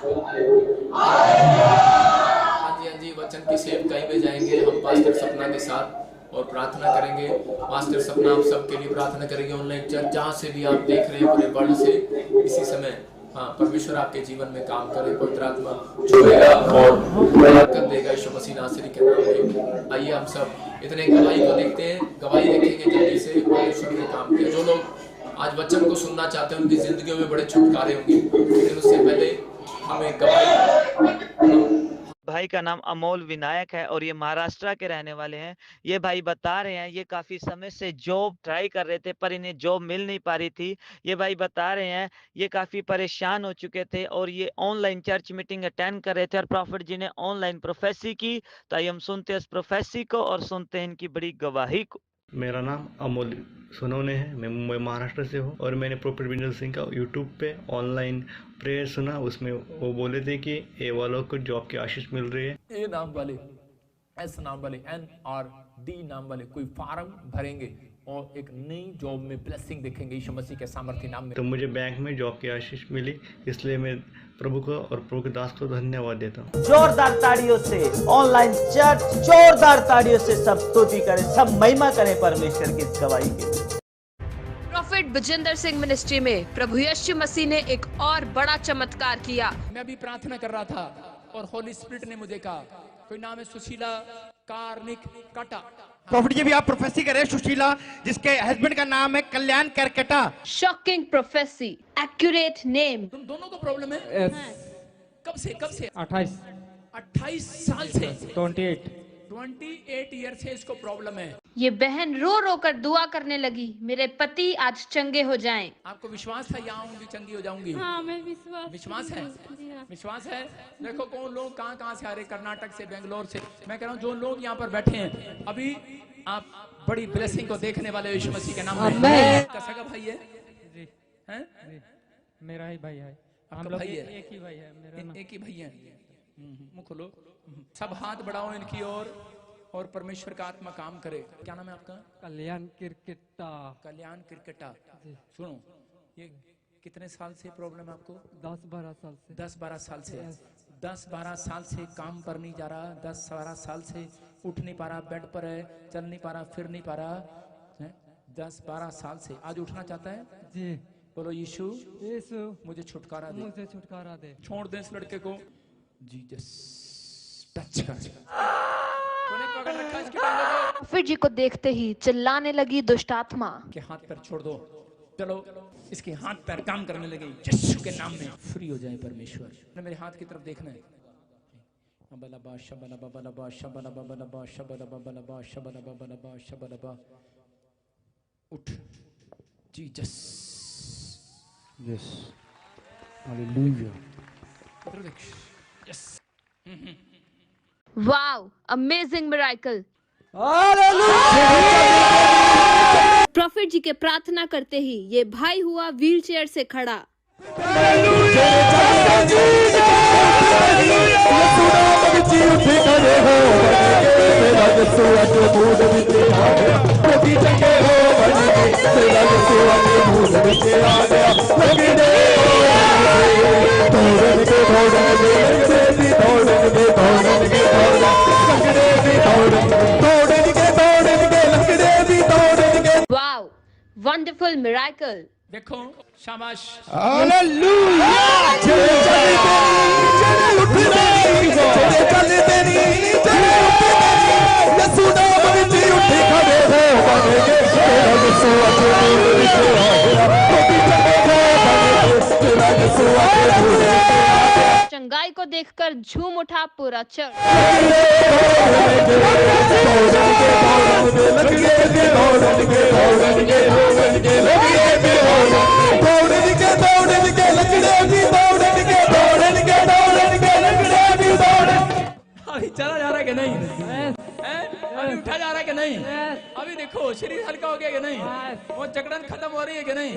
हाँ जी, वचन की सेवकाई में जाएंगे हम पास्टर सपना के साथ और प्रार्थना करेंगे। पास्टर सपना आप सबके लिए प्रार्थना करेंगे। ऑनलाइन चर्च जहाँ से भी आप देख रहे हैं पूरे वर्ल्ड से, इसी समय हाँ, परमेश्वर आपके जीवन में काम करे, पवित्र आत्मा छुएगा और बरकत देगा यीशु मसीह नासरी के नाम में। आइए हम सब इतने गवाही को देखते हैं, गवाही देखेंगे जल्दी से परमेश्वर ने काम किया। जो लोग आज वचन को सुनना चाहते हैं उनकी जिंदगियों में बड़े छुटकारे होंगे, लेकिन उससे पहले हमें गवाही। भाई का नाम अमोल विनायक है और ये महाराष्ट्र के रहने वाले हैं। ये भाई बता रहे हैं ये काफी समय से जॉब ट्राई कर रहे थे पर इन्हें जॉब मिल नहीं पा रही थी। ये भाई बता रहे हैं ये काफी परेशान हो चुके थे और ये ऑनलाइन चर्च मीटिंग अटेंड कर रहे थे और प्रॉफिट जी ने ऑनलाइन प्रोफेसी की। तो आइए हम सुनते हैं इस प्रोफेसी को और सुनते हैं इनकी बड़ी गवाही को। मेरा नाम अमोल सोनवने है, मैं मुंबई महाराष्ट्र से हूँ और मैंने प्रॉफिट विंजल सिंह का यूट्यूब पे ऑनलाइन प्रेयर सुना। उसमें वो बोले थे कि ए वालों को जॉब की आशीष मिल रही है। ए नाम वाले, एस नाम वाले, NRD नाम वाले कोई फार्म भरेंगे और एक नई जॉब में ब्लेसिंग देखेंगे यीशु मसीह के सामर्थ्य नाम में। तो मुझे बैंक में जॉब की आशीष मिली, इसलिए मैं प्रभु को और प्रभु के दास को धन्यवाद देता हूँ। जोरदार ताड़ियों से ऑनलाइन चर्च, जोरदार ताड़ियों से सब स्तुति करें, सब महिमा करें परमेश्वर की इस गवाही के लिए। Profit profit Vijendra Singh ministry में प्रभु यीशु मसीह ने एक और बड़ा चमत्कार किया। मैं भी प्रार्थना कर रहा था और होली स्पिरिट ने मुझे कहा, कोई नाम है सुशीला कार्निक काटा। प्रॉफिट जी भी आप प्रोफेसी कर रहे हैं, सुशीला जिसके हस्बैंड का नाम है Kalyan Karkata. Shocking prophecy, accurate name. तुम दोनों को प्रॉब्लम है? कब से? 28 साल से। 28 ईयर से इसको प्रॉब्लम है। ये बहन रो रो कर दुआ करने लगी, मेरे पति आज चंगे हो जाएं। आपको विश्वास था यहाँ आऊंगी चंगी हो जाऊंगी? हाँ, मैं विश्वास है। विश्वास है। देखो कौन लोग कहाँ से आ रहे, कर्नाटक से, बेंगलोर से। मैं कह रहा हूँ जो लोग यहाँ पर बैठे हैं, अभी आप बड़ी ब्लेसिंग को देखने वाले यीशु मसीह के नाम में। आपका सगा भाई है? हैं? मेरा ही भाई है। आपका भाई है? एक ही भाई है मेरा। एक ही भाई है। मुंह खोलो। सब हाथ बढ़ाओ इनकी और परमेश्वर का आत्मा काम करे। क्या नाम है आपका? कल्याण किरकिटा। कल्याण किरकिटा। सुनो, ये कितने साल से प्रॉब्लम है आपको? 10-12 साल से। 10-12 साल से। 10-12 साल से काम पर नहीं जा रहा, 10-12 साल से उठ नहीं पा रहा, बेड पर है, चल नहीं पा रहा, फिर नहीं पा रहा। 10-12 साल से आज उठना चाहता है जी। बोलो यीशु मुझे छुटकारा दे, मुझे छुटकारा दे। छोड़ दे इस लड़के को। जीसस टच कर। तूने पकड़ रखा इसकी टांगों को। फिर जी को देखते ही चिल्लाने लगी दुष्ट आत्मा के हाथ पैर छोड़ दो। चलो इसके हाथ पैर काम करने लगे यीशु के नाम में। फ्री हो जाए परमेश्वर। मेरे हाथ की तरफ देखना है। बलबा शबलबा बलबा शबलबा बलबा शबलबा बलबा शबलबा बलबा शबलबा। उठ Jesus. Yes hallelujah. Yes. Wow, amazing miracle. Prophet ji के प्रार्थना करते ही ये भाई हुआ व्हीलचेयर से खड़ा। Wow, wonderful miracle. देखो शाबाश। चंगाई को देखकर झूम उठा पूरा चर्च। अभी चला जा रहा है कि नहीं? अभी उठा जा रहा है कि नहीं? अभी देखो शरीर हल्का हो गया कि नहीं? वो जकड़न खत्म हो रही है कि नहीं?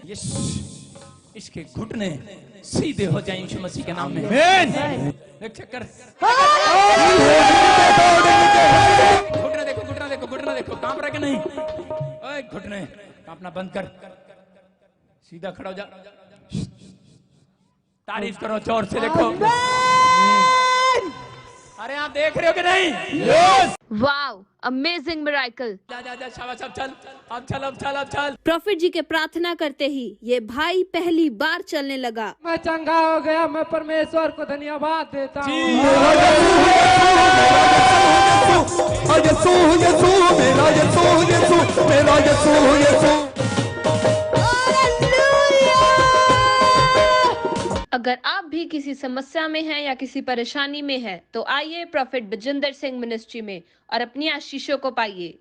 यस, इसके घुटने सीधे हो जाएं यीशु मसीह के नाम में। एक चक्कर। घुटना देखो कांप रहा है कि नहीं? ओए घुटने कांपना बंद कर, सीधा खड़ा हो जा। तारीफ करो जोर से। देखो अरे आप देख रहे हो कि नहीं? Wow, amazing miracle. जा शाबाश। अब चल। प्रॉफिट जी के प्रार्थना करते ही ये भाई पहली बार चलने लगा। मैं चंगा हो गया। मैं परमेश्वर को धन्यवाद देता हूँ। अगर आप भी किसी समस्या में हैं या किसी परेशानी में हैं, तो आइए प्रॉफिट विजेंद्र सिंह मिनिस्ट्री में और अपनी आशीषों को पाइए।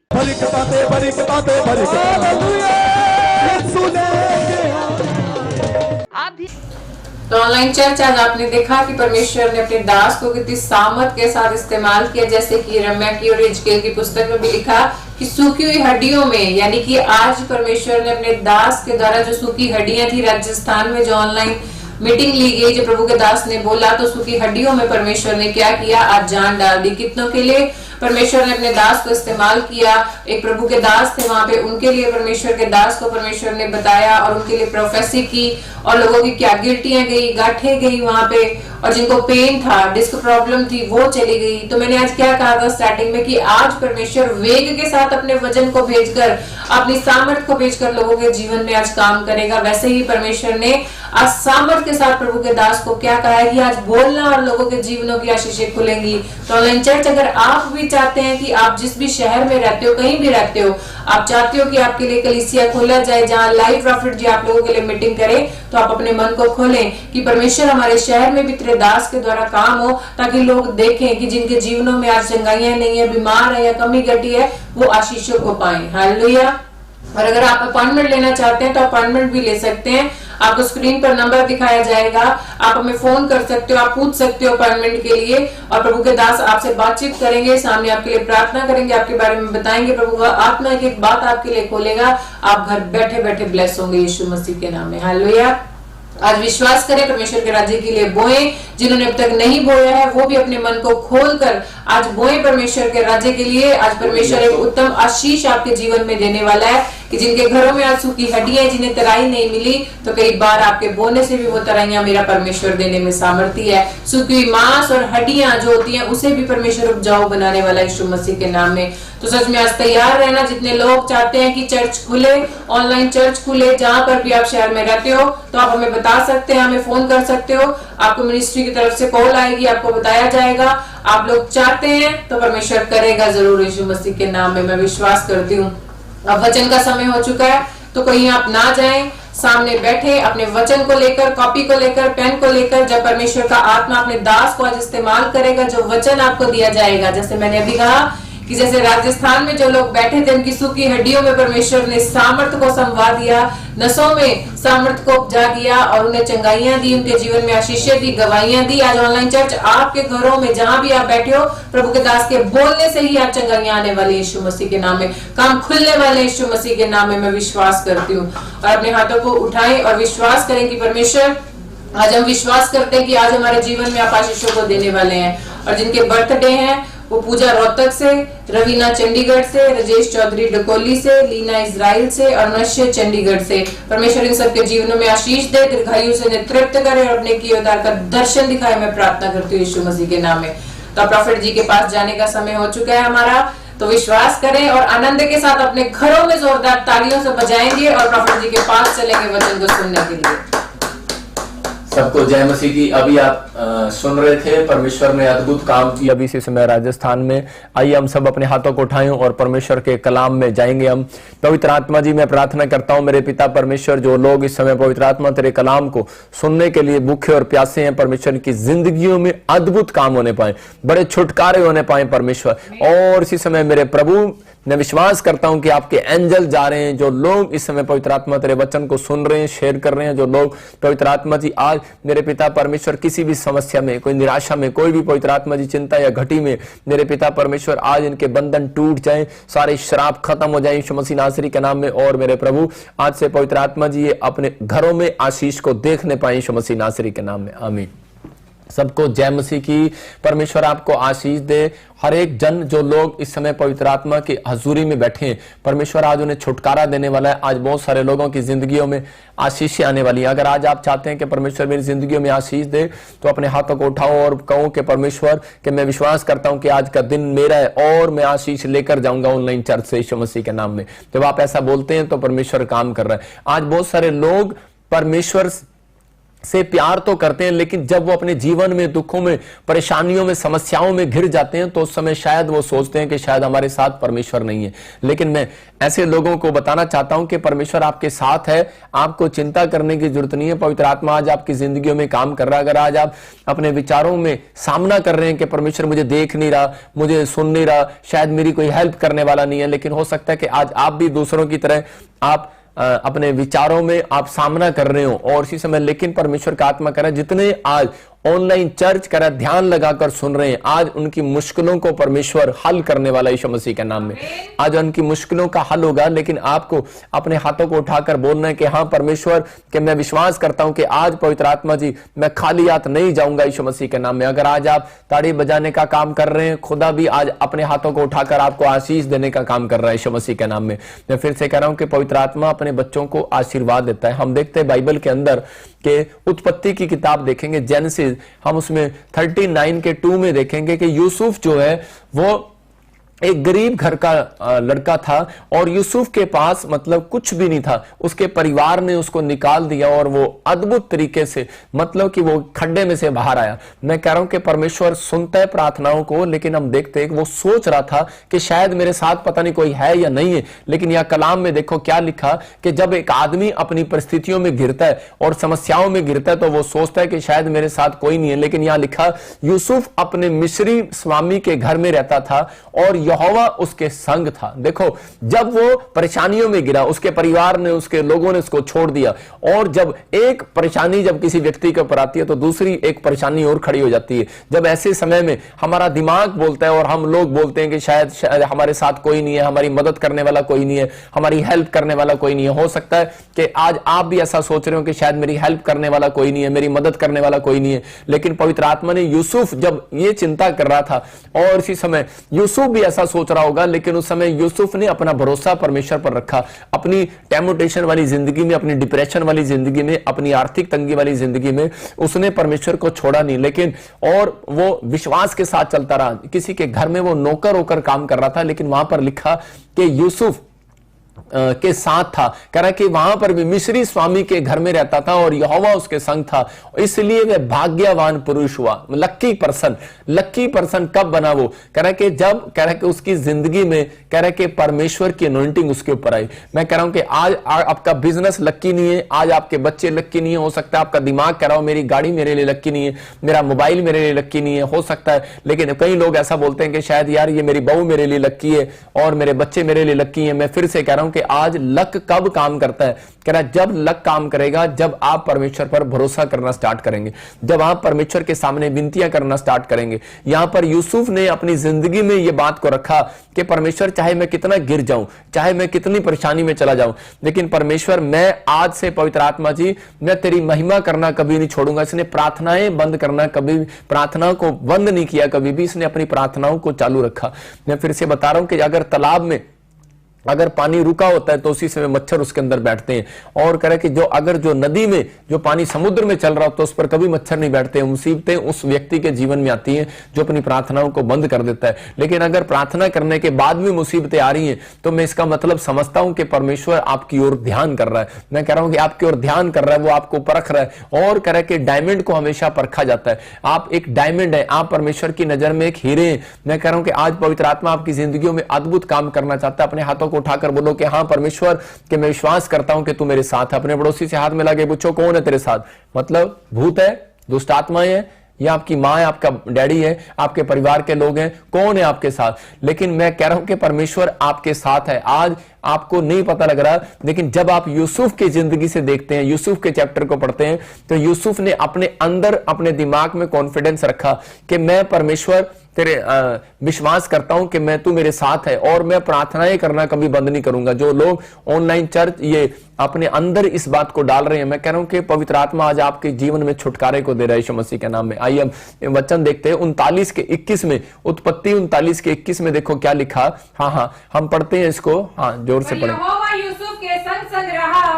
आप भी तो ऑनलाइन चर्च आज आपने देखा कि परमेश्वर ने अपने दास को कितनी सामर्थ के साथ इस्तेमाल किया, जैसे कि रम्या की और हिजकिय्याह की पुस्तक में भी लिखा कि सूखी हुई हड्डियों में, यानी कि आज परमेश्वर ने अपने दास के द्वारा जो सूखी हड्डियां थी राजस्थान में जो ऑनलाइन मीटिंग ली गई, जो प्रभु के दास ने बोला, तो सूखी हड्डियों में परमेश्वर ने क्या किया, आज जान डाल दी। कितनों के लिए परमेश्वर ने अपने दास को इस्तेमाल किया। एक प्रभु के दास थे वहां पे, उनके लिए परमेश्वर के दास को परमेश्वर ने बताया और उनके लिए प्रोफेसी की, और लोगों की क्या गिल्टियां गई, गांठें गई वहां पे, और जिनको पेन था, डिस्क प्रॉब्लम थी, वो चली गई। तो मैंने आज क्या कहा था स्टार्टिंग में कि आज परमेश्वर वेग के साथ अपने वचन को भेजकर, अपनी सामर्थ को भेजकर लोगों के जीवन में आज काम करेगा। वैसे ही परमेश्वर ने आज सामर्थ के साथ प्रभु के दास को क्या कहा है कि आज बोलना और लोगों के जीवनों की आशीषें खुलेंगी। तो ऑनलाइन चर्च, अगर आप भी चाहते हैं कि आप जिस भी शहर में रहते हो, कहीं भी रहते हो, आप चाहते हो कि आपके लिए कलीसिया खोला जाए जहां लाइव प्रॉफिट जी आप लोगों के लिए मीटिंग करे, तो आप अपने मन को खोलें कि परमेश्वर हमारे शहर में भी तेरे दास के द्वारा काम हो, ताकि लोग देखें कि जिनके जीवनों में आज चंगाइयां नहीं है, बीमार है या कमी घटी है, वो आशीषों को पाएं। हालेलुया। और अगर आप अपॉइंटमेंट लेना चाहते हैं तो अपॉइंटमेंट भी ले सकते हैं। आपको स्क्रीन पर नंबर दिखाया जाएगा, आप हमें फोन कर सकते हो, आप पूछ सकते हो अपॉइंटमेंट के लिए, और प्रभु के दास आपसे बातचीत करेंगे, सामने आपके लिए प्रार्थना करेंगे, आपके बारे में बताएंगे। प्रभु का आत्मा एक बात आपके लिए खोलेगा, आप घर बैठे बैठे ब्लेस होंगे यीशु मसीह के नाम में। हालेलुया। आज विश्वास करें, परमेश्वर के राज्य के लिए बोएं। जिन्होंने अब तक नहीं बोया है वो भी अपने मन को खोलकर आज बोएं परमेश्वर के राज्य के लिए। आज परमेश्वर एक उत्तम आशीष आपके जीवन में देने वाला है कि जिनके घरों में आज सूखी हड्डियां, जिन्हें तराई नहीं मिली, तो कई बार आपके बोने से भी वो तराइयां मेरा परमेश्वर देने में सामर्थ्य है। सूखी मांस और हड्डियां जो होती हैं उसे भी परमेश्वर उपजाऊ बनाने वाला है यीशु मसीह के नाम में। तो सच में आज तैयार रहना। जितने लोग चाहते हैं कि चर्च खुले, ऑनलाइन चर्च खुले, जहां पर भी आप शहर में रहते हो, तो आप हमें बता सकते हैं, हमें फोन कर सकते हो। आपको मिनिस्ट्री की तरफ से कॉल आएगी, आपको बताया जाएगा। आप लोग चाहते हैं तो परमेश्वर करेगा जरूर यीशु मसीह के नाम में, मैं विश्वास करती हूँ। अब वचन का समय हो चुका है, तो कहीं आप ना जाएं, सामने बैठे अपने वचन को लेकर, कॉपी को लेकर, पेन को लेकर। जब परमेश्वर का आत्मा अपने दास को आज इस्तेमाल करेगा, जो वचन आपको दिया जाएगा, जैसे मैंने अभी कहा कि जैसे राजस्थान में जो लोग बैठे थे, उनकी सूखी हड्डियों में परमेश्वर ने सामर्थ को समवा दिया, नसों में सामर्थ को उपजा दिया और उन्हें चंगाइयां दी, उनके जीवन में आशीषें दी, गवाहियां दी। आज ऑनलाइन चर्च आपके घरों में जहां भी आप बैठे हो, प्रभु के दास के बोलने से ही आज चंगाइयां आने वाली यीशु मसीह के नाम में, काम खुलने वाले यीशु मसीह के नाम में, मैं विश्वास करती हूँ। और अपने हाथों को उठाएं और विश्वास करें कि परमेश्वर, आज हम विश्वास करते हैं कि आज हमारे जीवन में आप आशीषों को देने वाले हैं। और जिनके बर्थडे हैं वो पूजा रोहतक से, रवीना चंडीगढ़ से, राजेश चौधरी डकोली से, लीना इजराइल से और नश्य चंडीगढ़ से, परमेश्वर इन सबके जीवनों में आशीष दे, दीर्घायु से नेतृत्व करे और अपने किए उद्धार का दर्शन दिखाए, मैं प्रार्थना करती हूँ यीशु मसीह के नाम में। तो प्रॉफिट जी के पास जाने का समय हो चुका है हमारा, तो विश्वास करें और आनंद के साथ अपने घरों में जोरदार तालियों से बजाएंगे और प्रॉफिट जी के पास चलेंगे वचन को सुनने के लिए। सबको जय मसीह की। अभी आप सुन रहे थे, परमेश्वर ने अद्भुत काम किया अभी इसी समय राजस्थान में। आइए हम सब अपने हाथों को उठाएं और परमेश्वर के कलाम में जाएंगे हम। पवित्र आत्मा जी, मैं प्रार्थना करता हूं मेरे पिता परमेश्वर, जो लोग इस समय पवित्र आत्मा तेरे कलाम को सुनने के लिए भूखे और प्यासे हैं, परमेश्वर की जिंदगियों में अद्भुत काम होने पाए, बड़े छुटकारे होने पाए परमेश्वर। और इसी समय मेरे प्रभु, मैं विश्वास करता हूं कि आपके एंजल जा रहे हैं, जो लोग इस समय पवित्र आत्मा तेरे वचन को सुन रहे हैं, शेयर कर रहे हैं, जो लोग पवित्र आत्मा जी आज मेरे पिता परमेश्वर किसी भी समस्या में, कोई निराशा में, कोई भी पवित्र आत्मा जी चिंता या घटी में, मेरे पिता परमेश्वर आज इनके बंधन टूट जाएं, सारे श्राप खत्म हो जाएं यीशु मसीह नासरी के नाम में। और मेरे प्रभु आज से पवित्र आत्मा जी ये अपने घरों में आशीष को देखने पाए यीशु मसीह नासरी के नाम में, आमीन। सबको जय मसीह की। परमेश्वर आपको आशीष दे। हर एक जन जो लोग इस समय पवित्र आत्मा की हजूरी में बैठे हैं, परमेश्वर आज उन्हें छुटकारा देने वाला है। आज बहुत सारे लोगों की जिंदगियों में आशीष आने वाली है। अगर आज आप चाहते हैं कि परमेश्वर मेरी जिंदगी में आशीष दे, तो अपने हाथों को उठाओ और कहो कि परमेश्वर, कि मैं विश्वास करता हूं कि आज का दिन मेरा है और मैं आशीष लेकर जाऊंगा ऑनलाइन चर्च से यीशु मसीह के नाम में। जब आप ऐसा बोलते हैं तो परमेश्वर काम कर रहा है। आज बहुत सारे लोग परमेश्वर से प्यार तो करते हैं, लेकिन जब वो अपने जीवन में दुखों में, परेशानियों में, समस्याओं में घिर जाते हैं, तो उस समय शायद वो सोचते हैं कि शायद हमारे साथ परमेश्वर नहीं है। लेकिन मैं ऐसे लोगों को बताना चाहता हूं कि परमेश्वर आपके साथ है, आपको चिंता करने की जरूरत नहीं है। पवित्र आत्मा आज आपकी जिंदगियों में काम कर रहा है। अगर आज आप अपने विचारों में सामना कर रहे हैं कि परमेश्वर मुझे देख नहीं रहा, मुझे सुन नहीं रहा, शायद मेरी कोई हेल्प करने वाला नहीं है, लेकिन हो सकता है कि आज आप भी दूसरों की तरह आप अपने विचारों में आप सामना कर रहे हो और इसी समय, लेकिन परमेश्वर का आत्मा कह रहा है जितने आज ऑनलाइन चर्च कर ध्यान लगाकर सुन रहे हैं, आज उनकी मुश्किलों को परमेश्वर हल करने वाला यीशु मसीह के नाम में। आज उनकी मुश्किलों का हल होगा, लेकिन आपको अपने हाथों को उठाकर बोलना है कि हाँ परमेश्वर, कि मैं विश्वास करता हूं कि आज पवित्र आत्मा जी मैं खाली हाथ नहीं जाऊंगा यीशु मसीह के नाम में। अगर आज आप ताड़ी बजाने का काम कर रहे हैं, खुदा भी आज अपने हाथों को उठाकर आपको आशीष देने का काम कर रहा है यीशु मसीह के नाम में। मैं फिर से कह रहा हूं कि पवित्र आत्मा अपने बच्चों को आशीर्वाद देता है। हम देखते हैं बाइबल के अंदर के उत्पत्ति की किताब देखेंगे, जेनेसिस, हम उसमें 39 के 2 में देखेंगे कि यूसुफ जो है वो एक गरीब घर का लड़का था और यूसुफ के पास मतलब कुछ भी नहीं था। उसके परिवार ने उसको निकाल दिया और वो अद्भुत तरीके से मतलब कि वो खड्डे में से बाहर आया। मैं कह रहा हूं कि परमेश्वर सुनता है प्रार्थनाओं को, लेकिन हम देखते हैं कि वो सोच रहा था कि शायद मेरे साथ पता नहीं कोई है या नहीं है। लेकिन यह कलाम में देखो क्या लिखा कि जब एक आदमी अपनी परिस्थितियों में गिरता है और समस्याओं में गिरता है तो वो सोचता है कि शायद मेरे साथ कोई नहीं है। लेकिन यहां लिखा यूसुफ अपने मिस्री स्वामी के घर में रहता था और यहोवा उसके संग था। देखो जब वो परेशानियों में गिरा, उसके परिवार ने, उसके लोगों ने उसको छोड़ दिया, और जब एक परेशानी जब किसी व्यक्ति के ऊपर आती है तो दूसरी एक परेशानी और खड़ी हो जाती है। जब ऐसे समय में हमारा दिमाग बोलता है और हम लोग बोलते हैं कि शायद हमारे साथ कोई नहीं है, हमारी मदद करने वाला कोई नहीं है, हमारी हेल्प करने वाला कोई नहीं है। हो सकता है कि आज आप भी ऐसा सोच रहे हो कि शायद मेरी हेल्प करने वाला कोई नहीं है, मेरी मदद करने वाला कोई नहीं है। लेकिन पवित्र आत्मा ने यूसुफ जब ये चिंता कर रहा था, और इसी समय यूसुफ भी ऐसा सोच रहा होगा, लेकिन उस समय यूसुफ ने अपना भरोसा परमेश्वर पर रखा। अपनी टेम्पटेशन वाली जिंदगी में, अपनी डिप्रेशन वाली जिंदगी में, अपनी आर्थिक तंगी वाली जिंदगी में उसने परमेश्वर को छोड़ा नहीं, लेकिन और वो विश्वास के साथ चलता रहा। किसी के घर में वो नौकर होकर काम कर रहा था, लेकिन वहां पर लिखा कि यूसुफ के साथ था। कह रहा कि वहां पर भी मिस्री स्वामी के घर में रहता था और यहोवा उसके संग था, इसलिए वह भाग्यवान पुरुष हुआ। लक्की पर्सन कब बना वो? कह रहा कि जब कह रहा कि उसकी जिंदगी में कह रहा कि परमेश्वर की अनॉइंटिंग उसके ऊपर आई। मैं कह रहा हूं कि आज आपका बिजनेस लक्की नहीं है, आज आपके बच्चे लक्की नहीं है, हो सकता है आपका दिमाग कह रहा हो मेरी गाड़ी मेरे लिए लक्की नहीं है, मेरा मोबाइल मेरे लिए लक्की नहीं है, हो सकता है। लेकिन कई लोग ऐसा बोलते हैं कि शायद यार ये मेरी बहू मेरे लिए लक्की है और मेरे बच्चे मेरे लिए लक्की है। मैं फिर से कह रहा हूं कि आज लक कब काम करता है? कह रहा है जब लक काम करेगा, जब आप परमेश्वर पर भरोसा करना स्टार्ट करेंगे, जब आप परमेश्वर के सामने विनतियां करना स्टार्ट करेंगे। यहां पर यूसुफ ने अपनी जिंदगी में यह बात को रखा कि परमेश्वर चाहे मैं कितना गिर जाऊं, चाहे मैं कितनी परेशानी में चला जाऊं, लेकिन परमेश्वर मैं आज से पवित्र आत्मा जी मैं तेरी महिमा करना कभी नहीं छोड़ूंगा। इसने प्रार्थनाएं बंद करना कभी, प्रार्थना को बंद नहीं किया कभी भी, इसने अपनी प्रार्थनाओं को चालू रखा। मैं फिर से बता रहा हूं कि अगर तालाब में अगर पानी रुका होता है तो उसी समय मच्छर उसके अंदर बैठते हैं, और कह रहे कि जो नदी में जो पानी समुद्र में चल रहा हो तो उस पर कभी मच्छर नहीं बैठते। मुसीबतें उस व्यक्ति के जीवन में आती हैं जो अपनी प्रार्थनाओं को बंद कर देता है। लेकिन अगर प्रार्थना करने के बाद भी मुसीबतें आ रही हैं तो मैं इसका मतलब समझता हूं कि परमेश्वर आपकी ओर ध्यान कर रहा है। मैं कह रहा हूं कि आपकी ओर ध्यान कर रहा है, वो आपको परख रहा है। और कह रहा है कि डायमंड को हमेशा परखा जाता है। आप एक डायमंड है, आप परमेश्वर की नजर में एक हीरे हैं। मैं कह रहा हूं कि आज पवित्र आत्मा आपकी जिंदगियों में अद्भुत काम करना चाहता है। अपने हाथों उठाकर बोलो कि हाँ परमेश्वर कि मैं विश्वास करता हूं कि तू मेरे साथ है। अपने पड़ोसी से हाथ मिला के पूछो कौन है तेरे साथ? मतलब भूत है, दुष्ट आत्माएं हैं, या आपकी माँ है, आपका डैडी है, आपके परिवार के लोग हैं, कौन है आपके साथ? लेकिन मैं कह रहा हूं कि परमेश्वर आपके साथ है। आज आपको नहीं पता लग रहा, लेकिन जब आप यूसुफ की जिंदगी से देखते हैं, यूसुफ के चैप्टर को पढ़ते हैं, तो यूसुफ ने अपने अंदर अपने दिमाग में कॉन्फिडेंस रखा कि मैं परमेश्वर तेरे विश्वास करता हूं कि मैं तू मेरे साथ है और मैं प्रार्थनाएं करना कभी बंद नहीं करूंगा। जो लोग ऑनलाइन चर्च ये अपने अंदर इस बात को डाल रहे हैं, मैं कह रहा हूं कि पवित्र आत्मा आज आपके जीवन में छुटकारे को दे रहा है यीशु मसीह के नाम में। आइए हम वचन देखते हैं 39 के 21 में, उत्पत्ति 39 के 21 में देखो क्या लिखा। हाँ हम पढ़ते हैं इसको, हाँ जोर से पढ़ें। यहोवा यूसुफ के संग रहा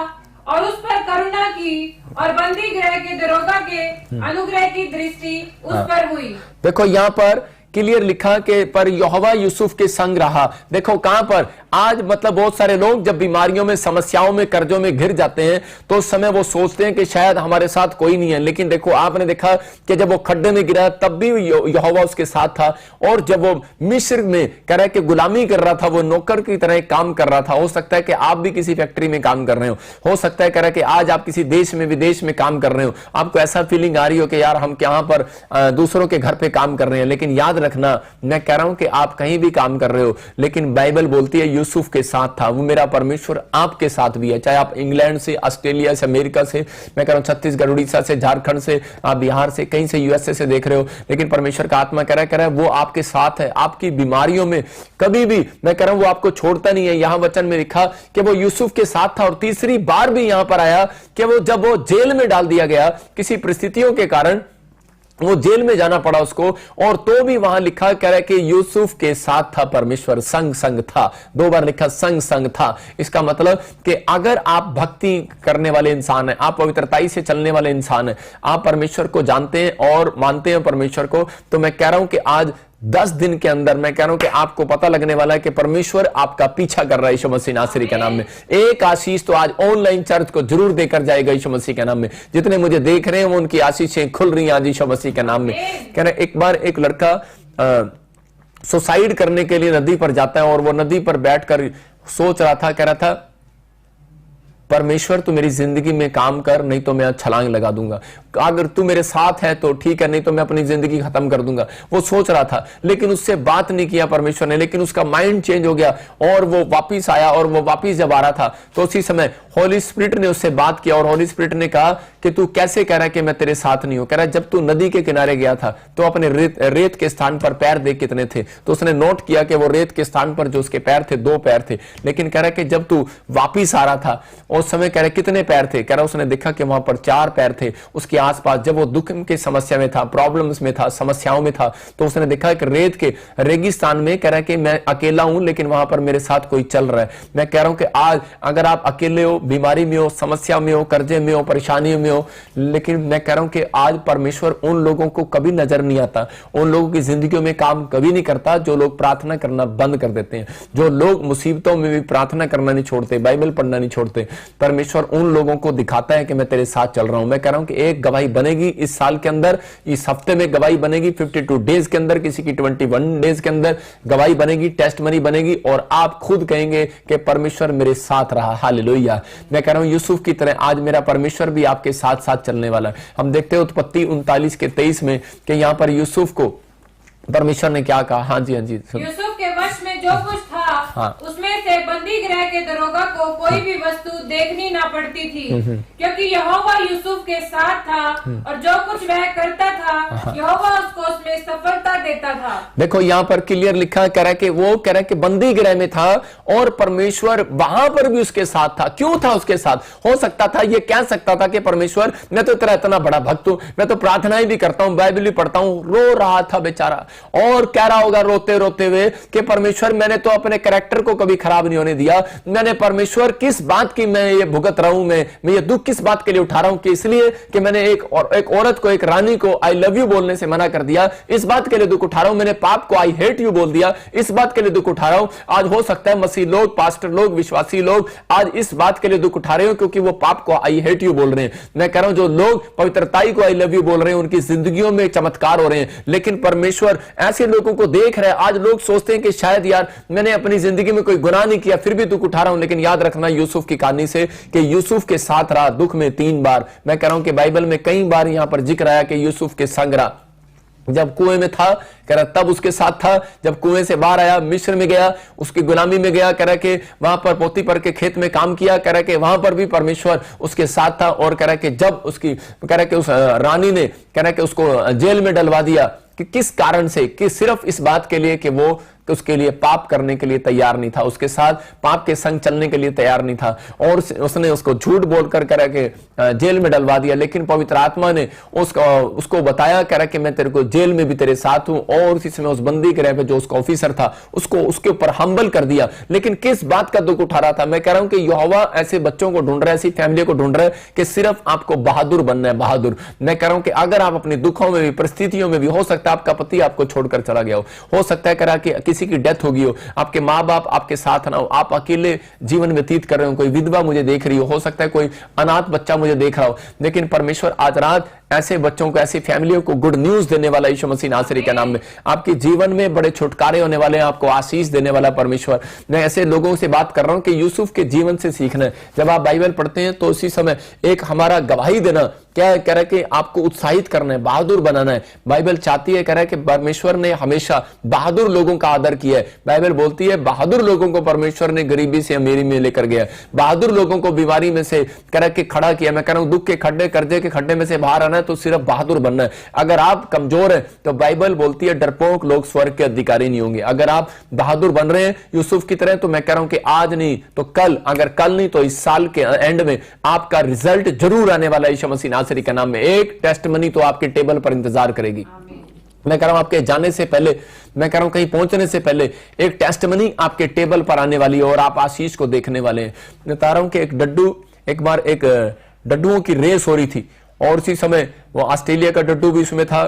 और उस पर करुणा की और बंदी गृह के दरोगा के अनुग्रह की दृष्टि उस पर हुई। देखो यहाँ पर क्लियर लिखा कि पर यहोवा यूसुफ के संग रहा। देखो कहां पर? आज मतलब बहुत सारे लोग जब बीमारियों में, समस्याओं में, कर्जों में घिर जाते हैं तो उस समय वो सोचते हैं कि शायद हमारे साथ कोई नहीं है। लेकिन देखो आपने देखा कि जब वो खड्डे में गिरा तब भी यहोवा उसके साथ था, और जब वो मिस्र में कह रहा है कि गुलामी कर रहा था, वो नौकर की तरह काम कर रहा था। हो सकता है कि आप भी किसी फैक्ट्री में काम कर रहे हो सकता है कह रहा है कि आज आप किसी देश में, विदेश में काम कर रहे हो, आपको ऐसा फीलिंग आ रही हो कि यार हम यहाँ पर दूसरों के घर पे काम कर रहे हैं। लेकिन याद रखना, मैं कह रहा हूं कि आप कहीं भी काम कर रहे हो, लेकिन बाइबल बोलती है यूसुफ के साथ था, वो मेरा परमेश्वर आपके साथ भी है। चाहे आप इंग्लैंड से, ऑस्ट्रेलिया से, अमेरिका से, मैं कह रहा हूं छत्तीसगढ़, उड़ीसा से, झारखंड से, आप बिहार से, कहीं से, यूएसए से देख रहे हो, लेकिन परमेश्वर का आत्मा कह रहा है वो आपके साथ है। आपकी बीमारियों में कभी भी, मैं कह रहा हूं, वो आपको छोड़ता नहीं है। यहां वचन में लिखा कि वो यूसुफ के साथ था, और तीसरी बार भी यहां पर आया कि वो जब वो जेल में डाल दिया गया किसी परिस्थितियों के कारण, वो जेल में जाना पड़ा उसको, और तो भी वहां लिखा कह रहा है कि यूसुफ के साथ था परमेश्वर, संग संग था। 2 बार लिखा संग संग था। इसका मतलब कि अगर आप भक्ति करने वाले इंसान हैं, आप पवित्रताई से चलने वाले इंसान हैं, आप परमेश्वर को जानते हैं और मानते हैं परमेश्वर को, तो मैं कह रहा हूं कि आज 10 दिन के अंदर मैं कह रहा हूं कि आपको पता लगने वाला है कि परमेश्वर आपका पीछा कर रहा है यीशु मसीह नासरी के नाम में। एक आशीष तो आज ऑनलाइन चर्च को जरूर देकर जाएगा यीशु मसीह के नाम में। जितने मुझे देख रहे हैं वो उनकी आशीषें खुल रही हैं आज यीशु मसीह के नाम में। कह रहे एक बार एक लड़का सुसाइड करने के लिए नदी पर जाता है, और वो नदी पर बैठकर सोच रहा था, कह रहा था परमेश्वर तू मेरी जिंदगी में काम कर, नहीं तो मैं छलांग लगा दूंगा। अगर तू मेरे साथ है तो ठीक है, नहीं तो मैं अपनी जिंदगी खत्म कर दूंगा। वो सोच रहा था, लेकिन उससे बात नहीं किया परमेश्वर ने, लेकिन उसका माइंड चेंज हो गया और वो वापिस आया। और वो वापिस जब आ रहा था तो उसी समय होली स्पिरिट ने उससे बात किया, और होली स्पिरिट ने कहा कि तू कैसे कह रहा है कि मैं तेरे साथ नहीं हूं। कह रहा है जब तू नदी के किनारे गया था तो अपने रेत के स्थान पर पैर देख कितने थे, तो उसने नोट किया कि वो रेत के स्थान पर जो उसके पैर थे 2 पैर थे। लेकिन कह रहा है कि जब तू वापिस आ रहा था उस समय कह रहे कितने पैर थे, कह रहा उसने देखा कि वहां पर 4 पैर थे उसके आसपास। जब वो दुख की समस्या में था, प्रॉब्लम्स में था, समस्याओं में था, तो उसने देखा कि रेत के रेगिस्तान में कह रहा है कि मैं अकेला हूं, लेकिन वहां पर मेरे साथ कोई चल रहा है। मैं कह रहा हूं कि आज अगर आप अकेले हो, बीमारी में हो, समस्या में हो, कर्जे में हो, परेशानियों में हो, लेकिन मैं कह रहा हूं कि आज परमेश्वर उन लोगों को कभी नजर नहीं आता, उन लोगों की जिंदगियों में काम कभी नहीं करता जो लोग प्रार्थना करना बंद कर देते हैं, जो लोग मुसीबतों में भी प्रार्थना करना नहीं छोड़ते, बाइबल पढ़ना नहीं छोड़ते। परमेश्वर उन लोगों को दिखाता है कि मैं तेरे साथ चल रहा हूं। मैं कह रहा हूं कि एक गवाही बनेगी इस साल के अंदर, इस हफ्ते में गवाही बनेगी, 52 डेज के अंदर, किसी की 21 डेज के अंदर गवाही बनेगी, टेस्टमनी बनेगी, और आप खुद कहेंगे कि परमेश्वर मेरे साथ रहा। हालेलुया। मैं कह रहा हूं यूसुफ की तरह आज मेरा परमेश्वर भी आपके साथ साथ चलने वाला है। हम देखते हैं उत्पत्ति 39:23 में कि यहां पर यूसुफ को परमेश्वर ने क्या कहा। हाँ जी, हाँ जी। यूसुफ के वश में जो कुछ था, हाँ। उसमें से बंदी गृह के दरोगा को कोई भी वस्तु देखनी ना पड़ती थी, क्योंकि यहोवा यूसुफ के साथ था, और जो कुछ वह करता था यहोवा उसको उसमें सफलता देता था। देखो यहाँ पर क्लियर लिखा, कह रहा है कि वो कह रहा है कि बंदी गृह में था और परमेश्वर वहां पर भी उसके साथ था। क्यों था उसके साथ? हो सकता था, ये कह सकता था कि परमेश्वर मैं तो तेरा इतना बड़ा भक्त हूं, मैं तो प्रार्थनाएं भी करता हूं, बाइबल भी पढ़ता हूं। रो रहा था बेचारा, और कह रहा होगा रोते रोते हुए कि परमेश्वर मैंने तो अपने कैरेक्टर को कभी खराब नहीं होने दिया। मैंने परमेश्वर किस बात की मैं ये भुगत रहा हूं, मैं ये दुख किस बात के लिए उठा रहा हूं कि इसलिए कि मैंने एक औरत को, एक रानी को आई लव यू बोलने से मना कर दिया, इस बात के लिए दुख उठा रहा हूं। मैंने पाप को आई हेट यू बोल दिया, इस बात के लिए दुख उठा रहा हूं। आज हो सकता है मसीह लोग, पास्टर लोग, विश्वासी लोग आज इस बात के लिए दुख उठा रहे हो क्योंकि वो पाप को आई हेट यू बोल रहे हैं। मैं कह रहा हूं जो लोग पवित्रताई को आई लव यू बोल रहे हैं उनकी जिंदगियों में चमत्कार हो रहे हैं, लेकिन परमेश्वर ऐसे लोगों को देख रहे हैं। आज लोग सोचते हैं कि शायद यार मैंने अपनी जिंदगी में कोई गुनाह नहीं किया फिर भी दुख उठा रहा हूं, लेकिन याद रखना यूसुफ की कहानी से कि यूसुफ के साथ रहा दुख में 3 बार। मैं कह रहा हूं कि बाइबल में कई बार यहां पर जिक्र आया कि यूसुफ के संग रहा। जब कुएं में था कह रहा तब उसके साथ था, जब कुएं से बाहर आया मिस्र में गया, उसकी गुलामी में गया, कह रहा कि वहां पर पोतीफर के खेत में काम किया, कह रहा कि वहां पर भी परमेश्वर उसके साथ था। और कह रहा कि जब उसकी कह रहा कि उस रानी ने कह रहा कि उसको जेल में डलवा दिया कि किस कारण से, कि सिर्फ इस बात के लिए कि वो उसके लिए पाप करने के लिए तैयार नहीं था, उसके साथ पाप के संग चलने के लिए तैयार नहीं था, और उसने उसको झूठ बोलकर कह रहा कि जेल में डलवा दिया। लेकिन पवित्र आत्मा ने उसको बताया, कह रहा कि मैं तेरे को जेल में भी तेरे साथ हूं, और उसी समय उस बंदी गृह पे जो उसका ऑफिसर था उसको उसके ऊपर हम्बल कर दिया। लेकिन किस बात का दुख उठा रहा था? मैं कह रहा हूं कि यहोवा ऐसे बच्चों को ढूंढ रहा है, ऐसी फैमिली को ढूंढ रहा है कि सिर्फ आपको बहादुर बनना है, बहादुर। मैं कह रहा हूं कि अगर आप अपने दुखों में भी, परिस्थितियों में भी, हो सकता है आपका पति आपको छोड़कर चला गया हो सकता है कह रहा कि किसी की डेथ हो गई हो, आपके माँ बाप आपके साथ ना हो, आप अकेले जीवन व्यतीत कर रहे हो, कोई विधवा मुझे देख रही हो सकता है कोई अनाथ बच्चा मुझे देख रहा हो, लेकिन परमेश्वर आज रात ऐसे बच्चों को, ऐसी फैमिलियों को गुड न्यूज देने वाला यीशु मसीह नासरी के नाम में। आपके जीवन में बड़े छुटकारे होने वाले हैं, आपको आशीष देने वाला परमेश्वर। मैं ऐसे लोगों से बात कर रहा हूं कि यूसुफ के जीवन से सीखना है। जब आप बाइबल पढ़ते हैं तो उसी समय एक हमारा गवाही देना, क्या कह रहा है कि आपको उत्साहित करना है, बहादुर बनाना है। बाइबल चाहती है, कह रहा है कि परमेश्वर ने हमेशा बहादुर लोगों का आदर किया है। बाइबल बोलती है बहादुर लोगों को परमेश्वर ने गरीबी से अमीरी में लेकर गया, बहादुर लोगों को बीमारी में से कह रहा है कि खड़ा किया। मैं कह रहा हूं दुख के खड्डे, कर्जे के खड्डे में से बाहर आना है तो सिर्फ बहादुर बनना है। अगर आप कमजोर हैं तो बाइबल बोलती है डरपोक लोग स्वर्ग के अधिकारी नहीं होंगे। अगर आप बहादुर बन रहे हैं यूसुफ की तरह, तो मैं कह रहा हूं कि आज नहीं तो कल, अगर कल नहीं तो इस साल के एंड में आपका रिजल्ट जरूर आने वाला है यीशु मसीह नासरी के नाम में। एक टेस्टमनी तो आपके टेबल पर इंतजार करेगी। मैं कह रहा हूं आपके जाने से पहले, मैं कह रहा हूं कहीं पहुंचने से पहले एक टेस्टमनी आपके टेबल पर आने वाली है और आप आशीष को देखने वाले हैं। मैं बता रहा हूं कि एक बार एक डड्डुओं की रेस हो रही थी और उसी समय वो ऑस्ट्रेलिया का डड्डू भी उसमें था,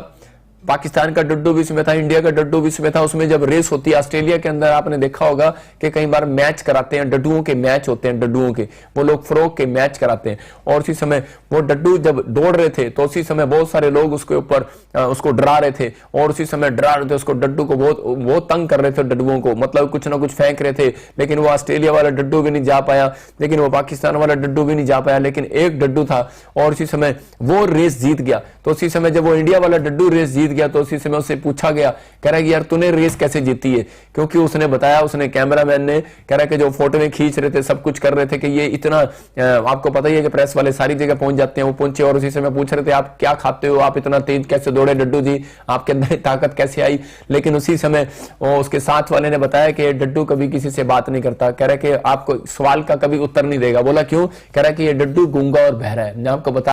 पाकिस्तान का डड्डू भी इसमें था, इंडिया का डड्डू भी इसमें था। उसमें जब रेस होती है ऑस्ट्रेलिया के अंदर, आपने देखा होगा कि कई बार मैच कराते हैं, डड्डुओं के मैच होते हैं, डड्डुओं के वो लोग फ्रॉग के मैच कराते हैं। और उसी समय वो डड्डू जब दौड़ रहे थे तो उसी समय बहुत सारे लोग उसके ऊपर उसको डरा रहे थे और उसी समय डरा रहे थे उसको, डड्डू को बहुत तंग कर रहे थे डड्डुओं को, मतलब कुछ ना कुछ फेंक रहे थे। लेकिन वो ऑस्ट्रेलिया वाला डड्डू भी नहीं जा पाया, लेकिन वो पाकिस्तान वाला डड्डू भी नहीं जा पाया, लेकिन एक डड्डू था और उसी समय वो रेस जीत गया। तो उसी समय जब वो इंडिया वाला डड्डू रेस जीत गया तो उसी समय उससे पूछा गया, कह रहा है कि यार तूने रेस कैसे जीती है? क्योंकि उसने बताया, उसने कैमरामैन ने, कह रहा है कि जो फोटो में खींच रहे थे सब कुछ कर रहे थे कि ये इतना, आपको पता ही है कि प्रेस वाले सारी जगह पहुंच जाते हैं, वो पहुंचे और उसी समय पूछ रहे थे आप क्या खाते हो, आप इतना तेज कैसे दौड़े डड्डू जी, आपके अंदर ताकत कैसे आई? लेकिन उसी समय उसके साथ वाले ने बताया कि डड्डू कभी किसी से बात नहीं करता, कह रहा है कि आपको सवाल का कभी उत्तर नहीं देगा। बोला क्यों? कह रहा है कि ये डड्डू गूंगा और बहरा है। मैं आपको बता